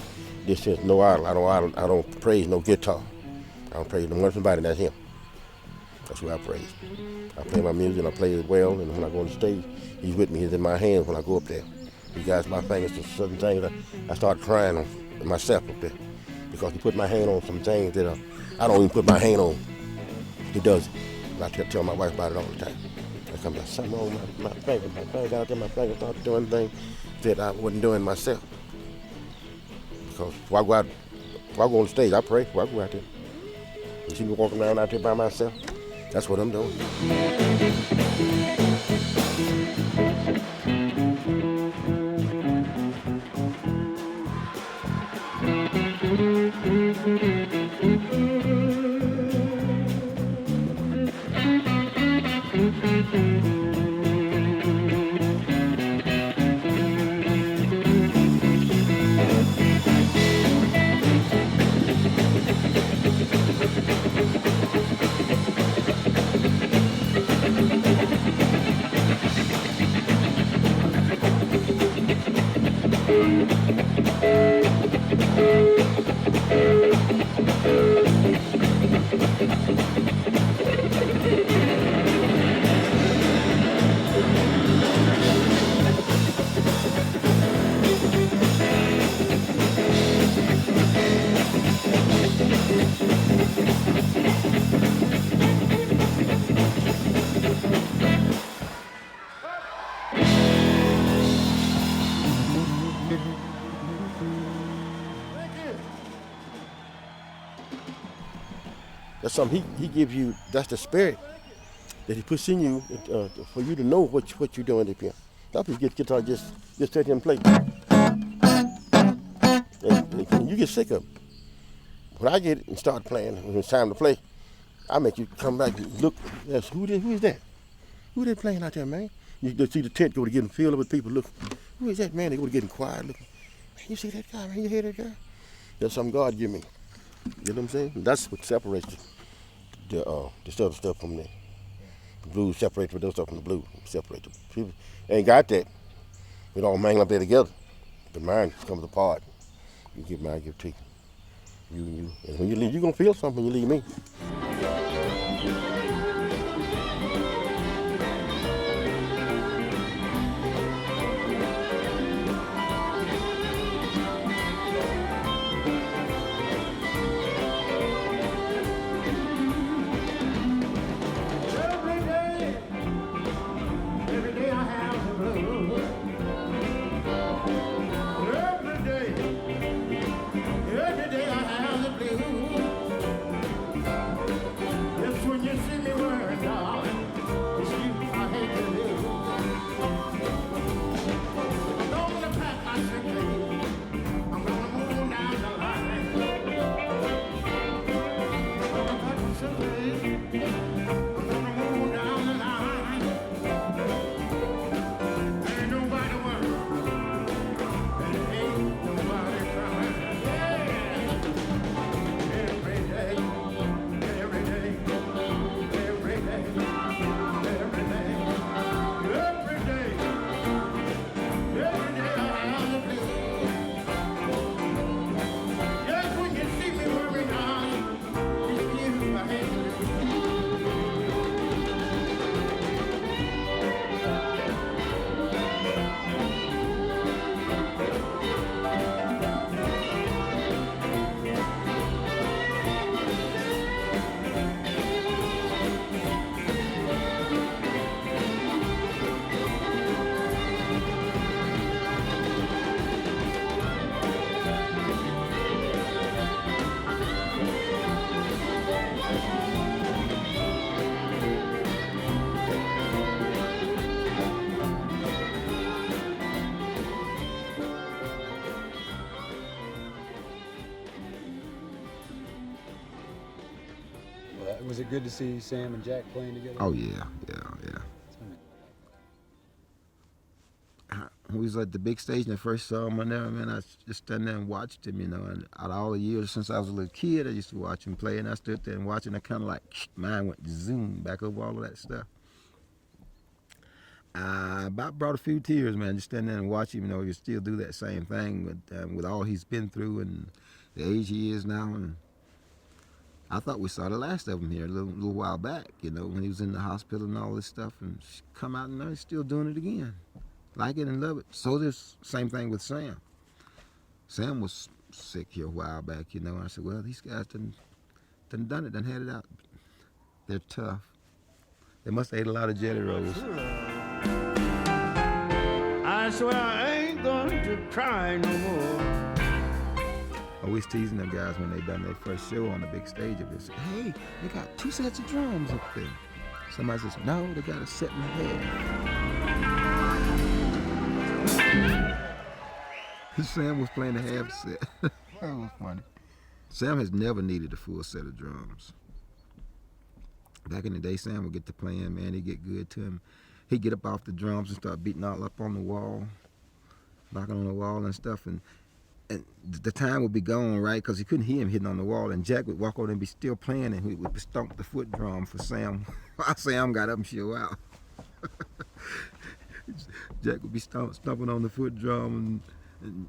This is no idol. I don't praise no guitar. I don't praise no one somebody. That's him. That's who I praise. I play my music and I play it well. And when I go on the stage, he's with me. He's in my hands when I go up there. He guides my fingers to certain things. I start crying on myself up there because he put my hand on some things that I don't even put my hand on. He does it. And I tell my wife about it all the time. I come back, something wrong with my finger. My finger out there, my finger started doing things that I wasn't doing myself. Because before I go on the stage, I pray before I go out there. You see me walking around out there by myself? That's what I'm doing. That's something he gives you. That's the spirit that he puts in you for you to know what you're doing up here. Some people get guitar just sit here and play, and you get sick of it. When I get it and start playing, when it's time to play, I make you come back and look. Yes, who is that? Who they playing out there, man? You just see the tent go to getting filled up with people. Look, who is that, man? They go to getting quiet. Look, man, you see that guy, man? You hear that guy? That's something God give me. You know what I'm saying? That's what separates the other stuff from the blues. Separates the other stuff from the blues. Separate them. People ain't got that. We all mangle up there together. But mine comes apart. You give mine, I give to you. You and you. And when you leave, you're gonna feel something when you leave me. Was it good to see Sam and Jack playing together? Oh yeah. We was at the big stage and I first saw him on there, man, I just stood there and watched him, you know, and out of all the years since I was a little kid, I used to watch him play, and I stood there and watching, and kind of like, mine went zoom back over all of that stuff. I about brought a few tears, man, just standing there and watching him, you know, he still do that same thing with all he's been through and the age he is now, and I thought we saw the last of him here a little while back, you know, when he was in the hospital and all this stuff, and come out and now he's still doing it again. Like it and love it. So this same thing with Sam. Sam was sick here a while back, you know. And I said, well, these guys done had it out. They're tough. They must have ate a lot of jelly rolls. I swear I ain't going to cry no more. Always teasing them guys when they done their first show on the big stage. They say, hey, they got 2 sets of drums up there. Somebody says, no, they got a set in the head. Sam was playing the half set. That was funny. Sam has never needed a full set of drums. Back in the day, Sam would get to playing, man, he'd get good to him. He'd get up off the drums and start beating all up on the wall, knocking on the wall and stuff, and the time would be gone, right, because he couldn't hear him hitting on the wall, and Jack would walk over and be still playing, and he would stomp the foot drum for Sam while Sam got up and show out. Jack would be stomping on the foot drum, and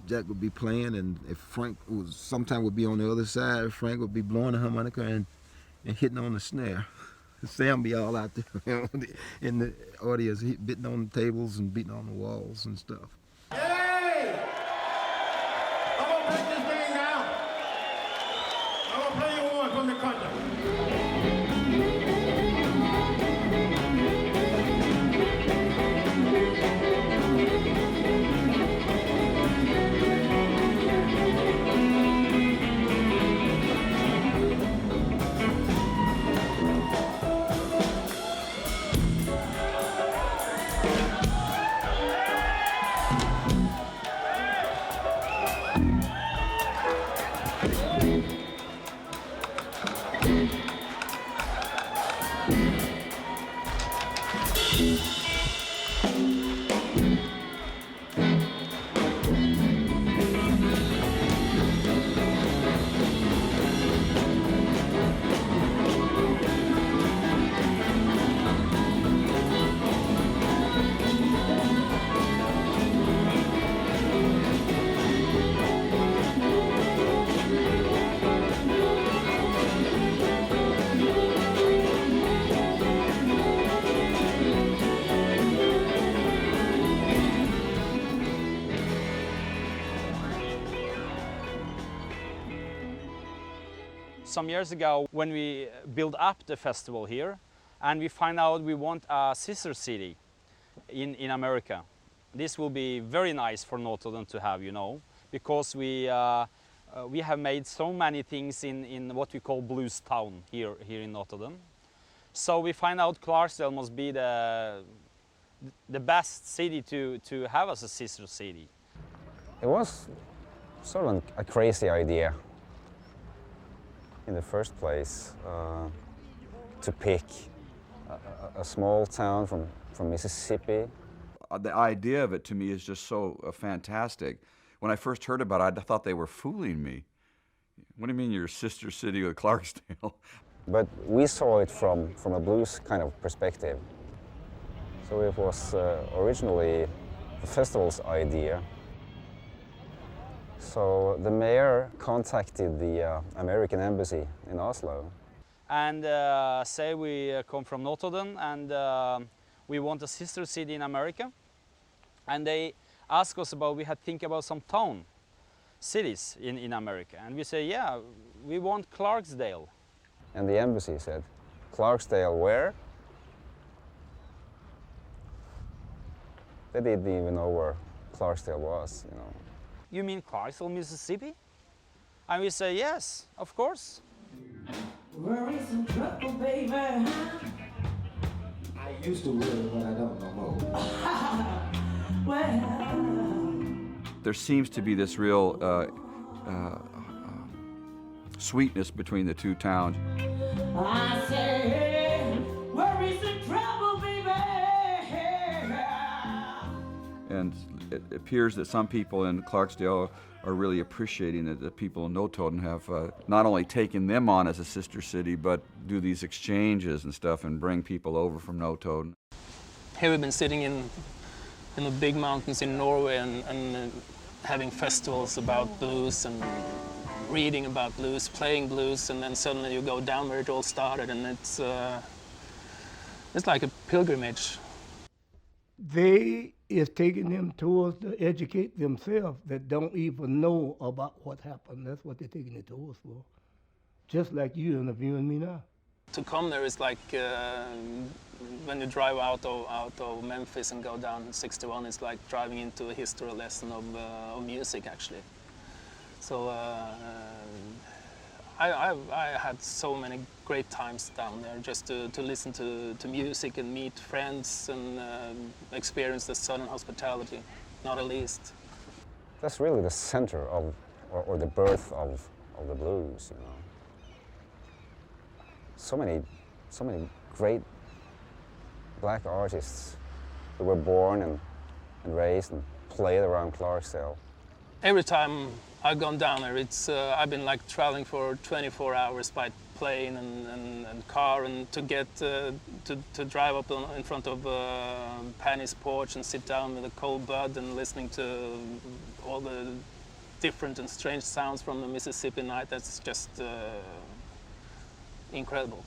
Jack would be playing, and if Frank was sometime would be on the other side, Frank would be blowing the harmonica and hitting on the snare. Sam be all out there in the audience, beating on the tables and beating on the walls and stuff. Hey! I'm gonna break this thing down. I'm gonna play you one from the country. Some years ago, when we built up the festival here, and we find out we want a sister city in America. This will be very nice for Northern to have, you know, because we have made so many things in what we call Blues Town here in Northern. So we find out Clarksdale must be the best city to have as a sister city. It was sort of a crazy idea in the first place to pick a small town from Mississippi. The idea of it to me is just so fantastic. When I first heard about it, I thought they were fooling me. What do you mean your sister city with Clarksdale? But we saw it from a blues kind of perspective. So it was originally the festival's idea. So the mayor contacted the American embassy in Oslo. And say we come from Northern and we want a sister city in America. And they ask us about, we had think about some town, cities in America. And we say, yeah, we want Clarksdale. And the embassy said, Clarksdale where? They didn't even know where Clarksdale was, you know. You mean Clarksdale, Mississippi? And we say, yes, of course. Worry some trouble, baby. I used to worry, but I don't no more. There seems to be this real sweetness between the two towns. I say, worries and trouble, baby. And it appears that some people in Clarksdale are really appreciating that the people in Notoden have not only taken them on as a sister city, but do these exchanges and stuff and bring people over from Notoden. Here we've been sitting in the big mountains in Norway and having festivals about blues and reading about blues, playing blues, and then suddenly you go down where it all started, and it's like a pilgrimage. They is taking them towards to educate themselves that don't even know about what happened. That's what they're taking it towards for. Just like you interviewing me now. To come there is like when you drive out of Memphis and go down 61, it's like driving into a history lesson of music, actually. So I had so many great times down there just to listen to music and meet friends and experience the Southern hospitality, not the least. That's really the center of, or the birth of the blues, you know. So many great black artists who were born and raised and played around Clarksdale. Every time I've gone down there, it's I've been like traveling for 24 hours by plane and car, and to get to drive up in front of Penny's porch and sit down with a cold bud and listening to all the different and strange sounds from the Mississippi night. That's just incredible.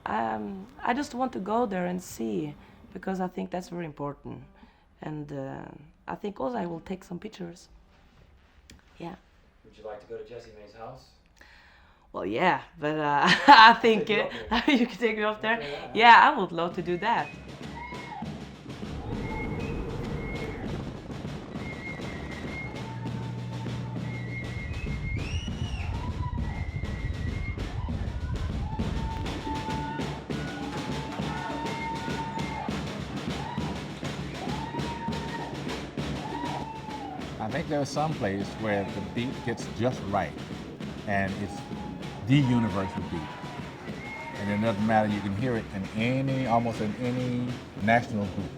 I just want to go there and see, because I think that's very important. And I think also I will take some pictures. Yeah. Would you like to go to Jesse Mae's house? Well, yeah, but I think you can take me up there. Yeah, I would love to do that. I think there's some place where the beat gets just right, and it's the universal beat. And it doesn't matter, you can hear it in almost in any national group.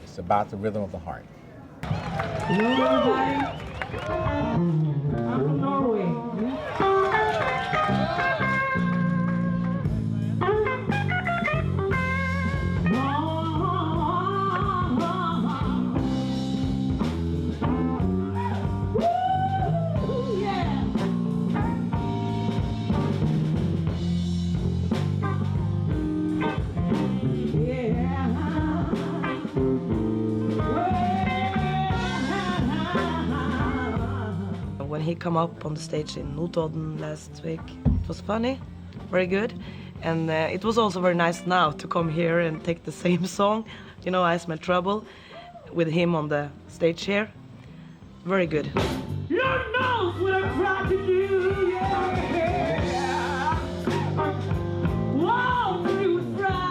It's about the rhythm of the heart. Hello, everybody. I'm from Norway. When he come up on the stage in Notoden last week, it was funny, very good. And it was also very nice now to come here and take the same song, you know, I Smell Trouble, with him on the stage here. Very good. Lord knows what I tried to do, yeah. Won't you try?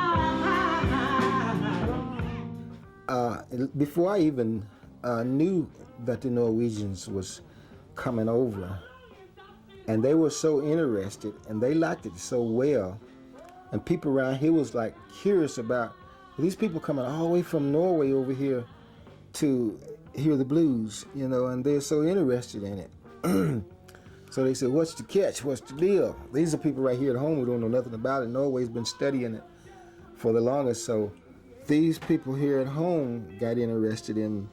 Before I even knew that the Norwegians was coming over, and they were so interested and they liked it so well, and people around here was like curious about these people coming all the way from Norway over here to hear the blues, you know, and they're so interested in it. So they said, what's the catch, what's the deal? These are people right here at home who don't know nothing about it. Norway's been studying it for the longest, so these people here at home got interested in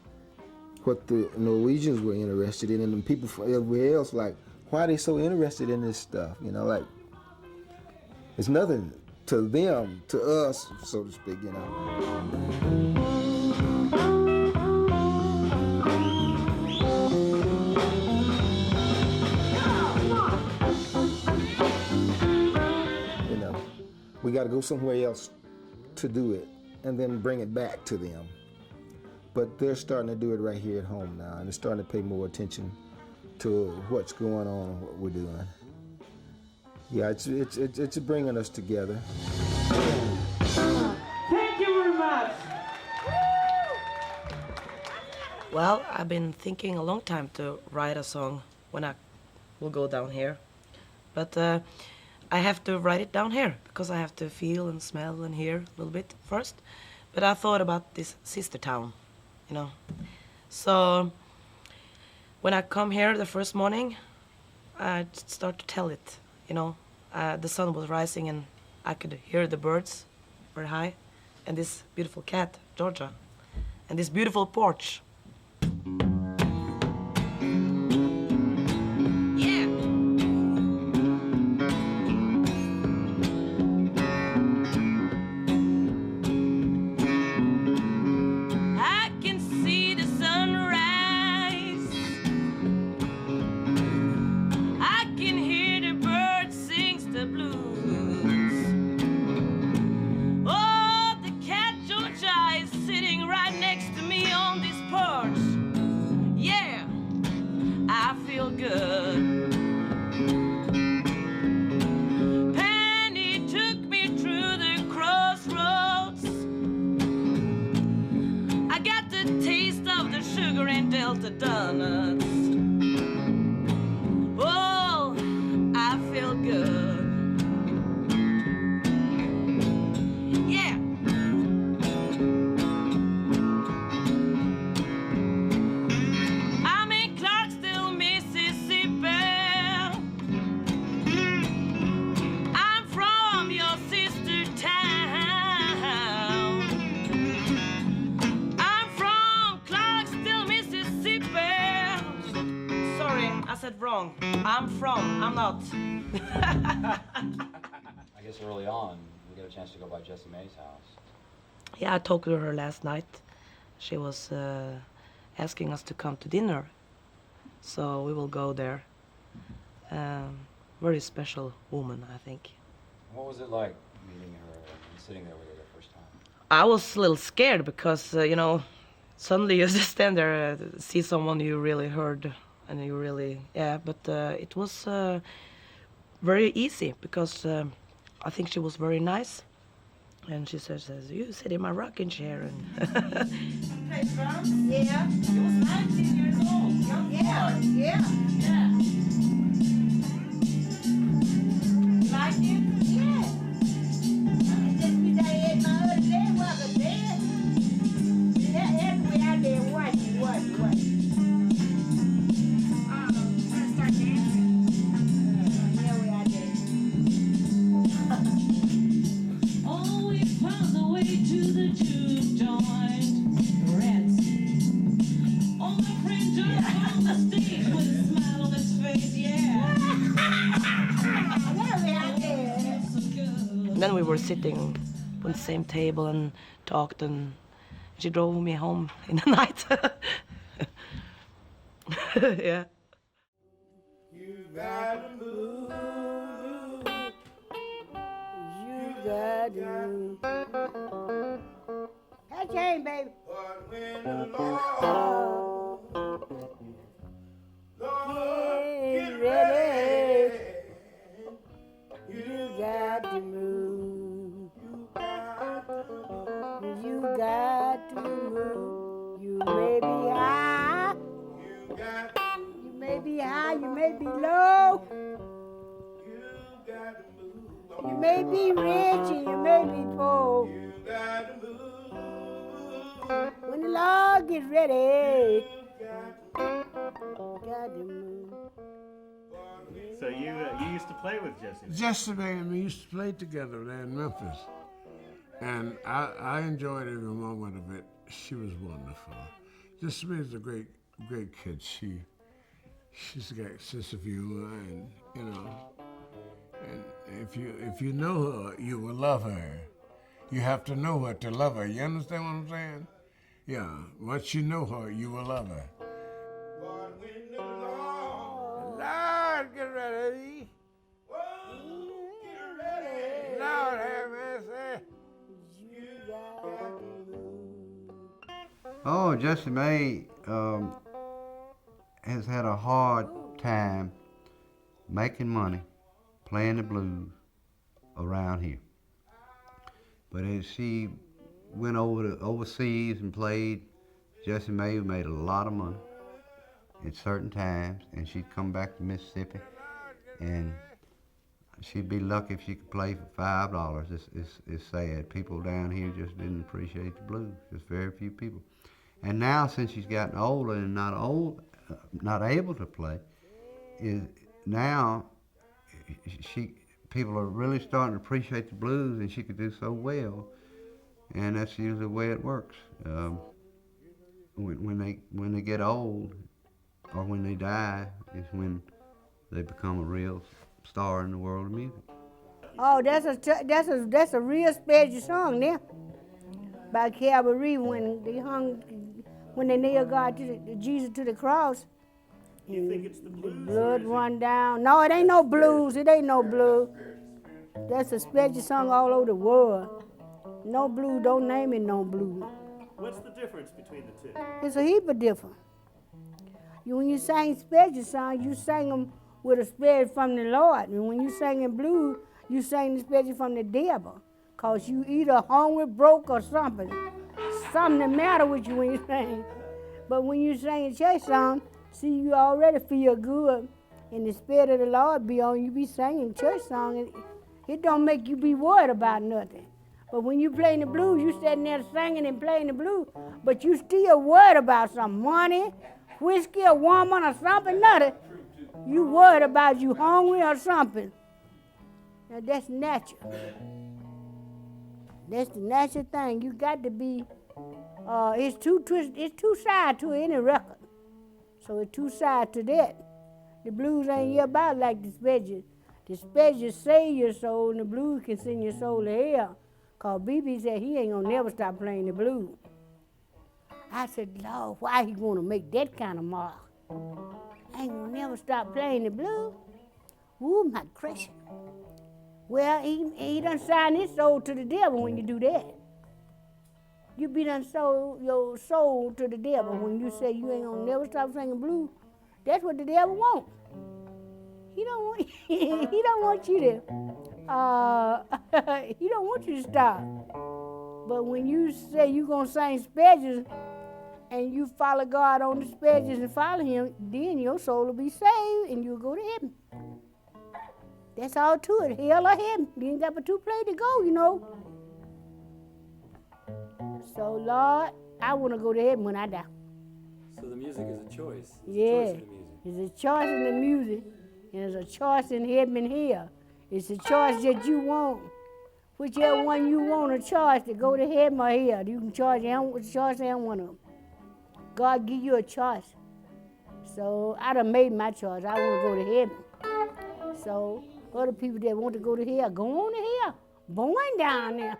what the Norwegians were interested in, and the people from everywhere else, like, why are they so interested in this stuff? You know, like, it's nothing to them, to us, so to speak, you know. You know, we got to go somewhere else to do it, and then bring it back to them. But they're starting to do it right here at home now, and they're starting to pay more attention to what's going on and what we're doing. Yeah, it's bringing us together. Thank you very much. Well, I've been thinking a long time to write a song when I will go down here. But I have to write it down here because I have to feel and smell and hear a little bit first. But I thought about this sister town, you know. So when I come here the first morning, I start to tell it, you know. The sun was rising and I could hear the birds very high, and this beautiful cat, Georgia, and this beautiful porch. Yeah. I can see the sunrise. I can hear the birds sing the blues. Oh, the cat Georgia is sitting right next to me on this porch. Yeah, I feel good. Penny took me through the crossroads. I got the taste of the sugar and Delta donuts. Oh, I feel good. Yeah. I'm in Clarksdale, Mississippi. I'm from your sister town. I'm from Clarksdale, Mississippi. Sorry, I said wrong. I'm not. I guess early on, we got a chance to go by Jesse Mae's house. Yeah, I talked to her last night. She was asking us to come to dinner. So we will go there. Very special woman, I think. What was it like meeting her and sitting there with her the first time? I was a little scared because, you know, suddenly you just stand there, see someone you really heard, and you really, yeah, but it was very easy because I think she was very nice. And she says, you sit in my rocking chair. And Play drums? Yeah. You was 19 years old. Yeah. Like it? Yeah. Just be there in my other day, walk a bed. Everywhere out there, watch. Start dancing. Yeah, we out there. Always found the way to the juke joint. Rats. All my friends jump on the stage with a smile on his face, yeah. then we were sitting on the same table and talked, and she drove me home in the night. Yeah. You gotta move. You gotta move. Hey, Jane, baby. But when the Lord get ready, you got to move. You got to move. You may be high. You may be high. You may be low. You may be rich and you may be poor. When the Lord gets ready, got to move. So you used to play with Jesse? Jesse Mae and me used to play together there in Memphis. And I enjoyed every moment of it. She was wonderful. Jesse Mae is a great kid. She's got a sense of humor, and you know, and if you know her, you will love her. You have to know her to love her. You understand what I'm saying? Yeah. Once you know her, you will love her. Lord, get ready. Lord, have mercy. Oh, Jesse Mae has had a hard time making money playing the blues around here. But as she went overseas and played, Jesse Mae made a lot of money at certain times, and she'd come back to Mississippi, and she'd be lucky if she could play for $5. It's sad. People down here just didn't appreciate the blues. Just very few people. And now, since she's gotten older and not able to play, now people are really starting to appreciate the blues, and she could do so well. And that's usually the way it works. When they get old, or when they die, is when they become a real star in the world of music. Oh, that's a real special song there by Calvary when they nailed God Jesus to the cross. You think it's the blues? The blood run down. No, it ain't no blues. It ain't no blues. That's a special song all over the world. No blues. Don't name it no blues. What's the difference between the two? It's a heap of different. When you sing special songs, you sing them with a spirit from the Lord. And when you sing in blues, you sing the spirit from the devil. Because you either hungry, broke, or something. Something the matter with you when you sing. But when you sing a church song, see, you already feel good. And the spirit of the Lord be on you, be singing church song. It don't make you be worried about nothing. But when you playing the blues, you sitting there singing and playing the blues, but you still worried about some money, whiskey, a woman, or something, nothing. You worried about you hungry or something. Now that's natural. That's the natural thing. You got to be, it's two sides to any record. So it's two sides to that. The blues ain't about like the special. The special save your soul, and the blues can send your soul to hell. Because BB said he ain't gonna never stop playing the blues. I said, Lord, why he gonna make that kind of mark? I ain't gonna never stop playing the blues. Ooh, my gracious. Well, he done signed his soul to the devil when you do that. You be done sold your soul to the devil when you say you ain't gonna never stop singing blues. That's what the devil wants. He don't want he don't want you to he don't want you to stop. But when you say you gonna sing specials and you follow God on the specials and follow him, then your soul will be saved and you'll go to heaven. That's all to it, hell or heaven. You ain't got but two places to go, you know. So Lord, I wanna go to heaven when I die. So the music is a choice. Yeah, it's a choice in the music, and it's a choice in heaven and hell. It's a choice that you want. Whichever one you want a choice to go to heaven or hell. You can choose any one of them. God give you a choice. So I done made my choice. I want to go to heaven. So other people that want to go to hell, go on to hell. Born down there.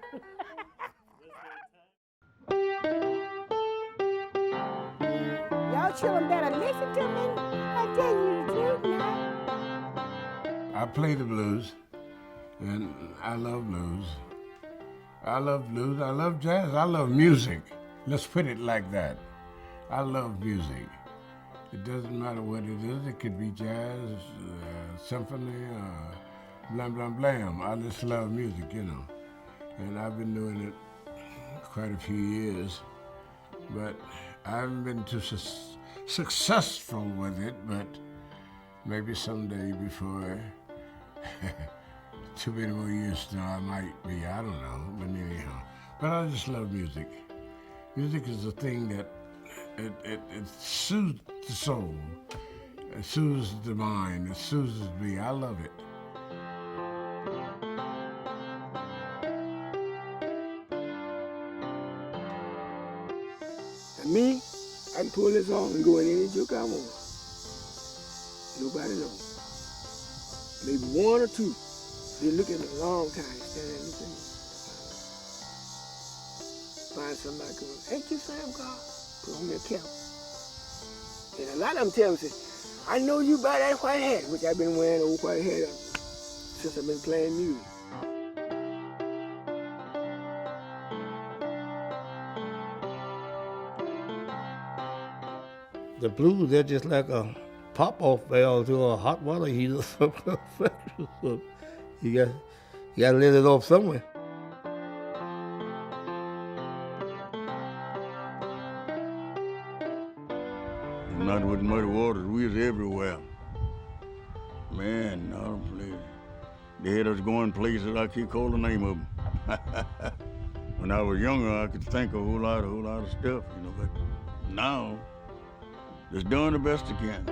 Y'all children better listen to me. I tell you the truth now. I play the blues, and I love blues. I love blues, I love jazz, I love music. Let's put it like that. I love music. It doesn't matter what it is. It could be jazz, symphony, blam, blam, blam. I just love music, you know. And I've been doing it quite a few years, but I haven't been too successful with it, but maybe someday before too many more years now I might be, I don't know, but anyhow. But I just love music. Music is a thing that it soothes the soul, it soothes the mind, it soothes me. I love it. And me, I can pull this off and go in any juke I want. Nobody knows. Maybe one or two. They look at me a long time, stand there and look at me. Find somebody going, ain't you Sam Carr? Put on their cap. And a lot of them tell me, say, I know you by that white hat, which I've been wearing old white hat since I've been playing music. The blues, they're just like a pop-off valve to a hot water heater. You got to let it off somewhere. Not with Muddy Waters, we was everywhere. Man, I don't believe it. They had us going places I can't call the name of them. When I was younger, I could think a whole lot of stuff, you know, but now, just doing the best I can.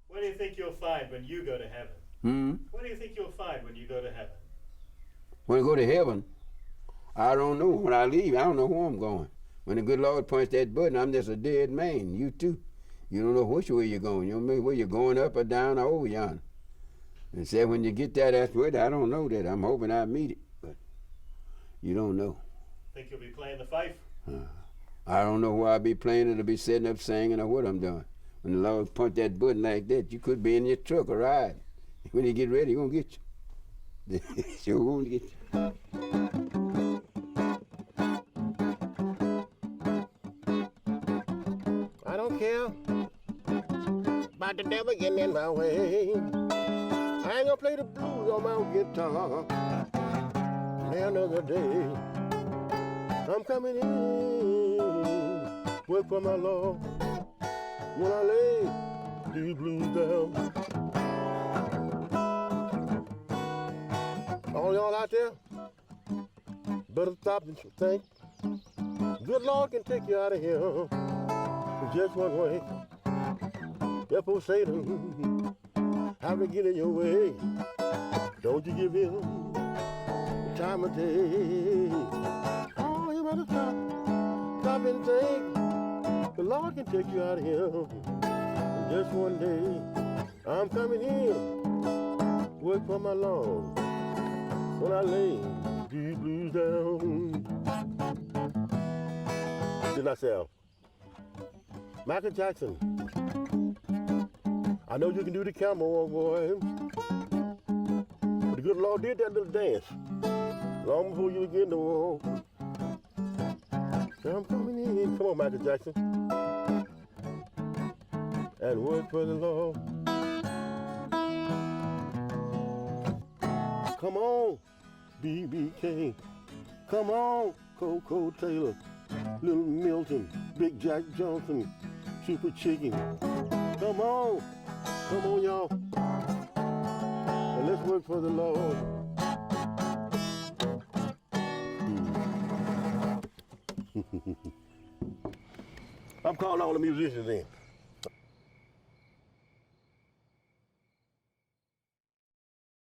What do you think you'll find when you go to heaven? What do you think you'll find when you go to heaven? When I go to heaven, I don't know. When I leave, I don't know where I'm going. When the good Lord points that button, I'm just a dead man. You too. You don't know which way you're going. You don't know where you're going, up or down or over yonder. And say when you get that asteroid, I don't know that. I'm hoping I meet it, but you don't know. Think you'll be playing the fife? I don't know where I'll be playing it or be sitting up singing or what I'm doing. When the Lord punch that button like that, you could be in your truck or riding. When you get ready, he's going to get you. Sure going to get you. I don't care about the devil getting in my way. I ain't gonna play the blues on my guitar. Another day, I'm coming in, work for my Lord. When I lay these blues down, all y'all out there, better stop and think. Good Lord can take you out of here just one way. Therefore, Satan, have to get in your way. Don't you give in the time of day. Oh, you better stop and think. The Lord can take you out of here just one day. I'm coming in, work for my Lord. When I lay these blues down, did I say? Michael Jackson, I know you can do the camel walk, boy. But the good Lord did that little dance long before you get in the wall. So I'm coming in. Come on, Michael Jackson. And work for the Lord. Come on, B.B. King. Come on, Coco Taylor. Little Milton, Big Jack Johnson, Super Chicken. Come on, y'all. And let's work for the Lord. I'm calling all the musicians in.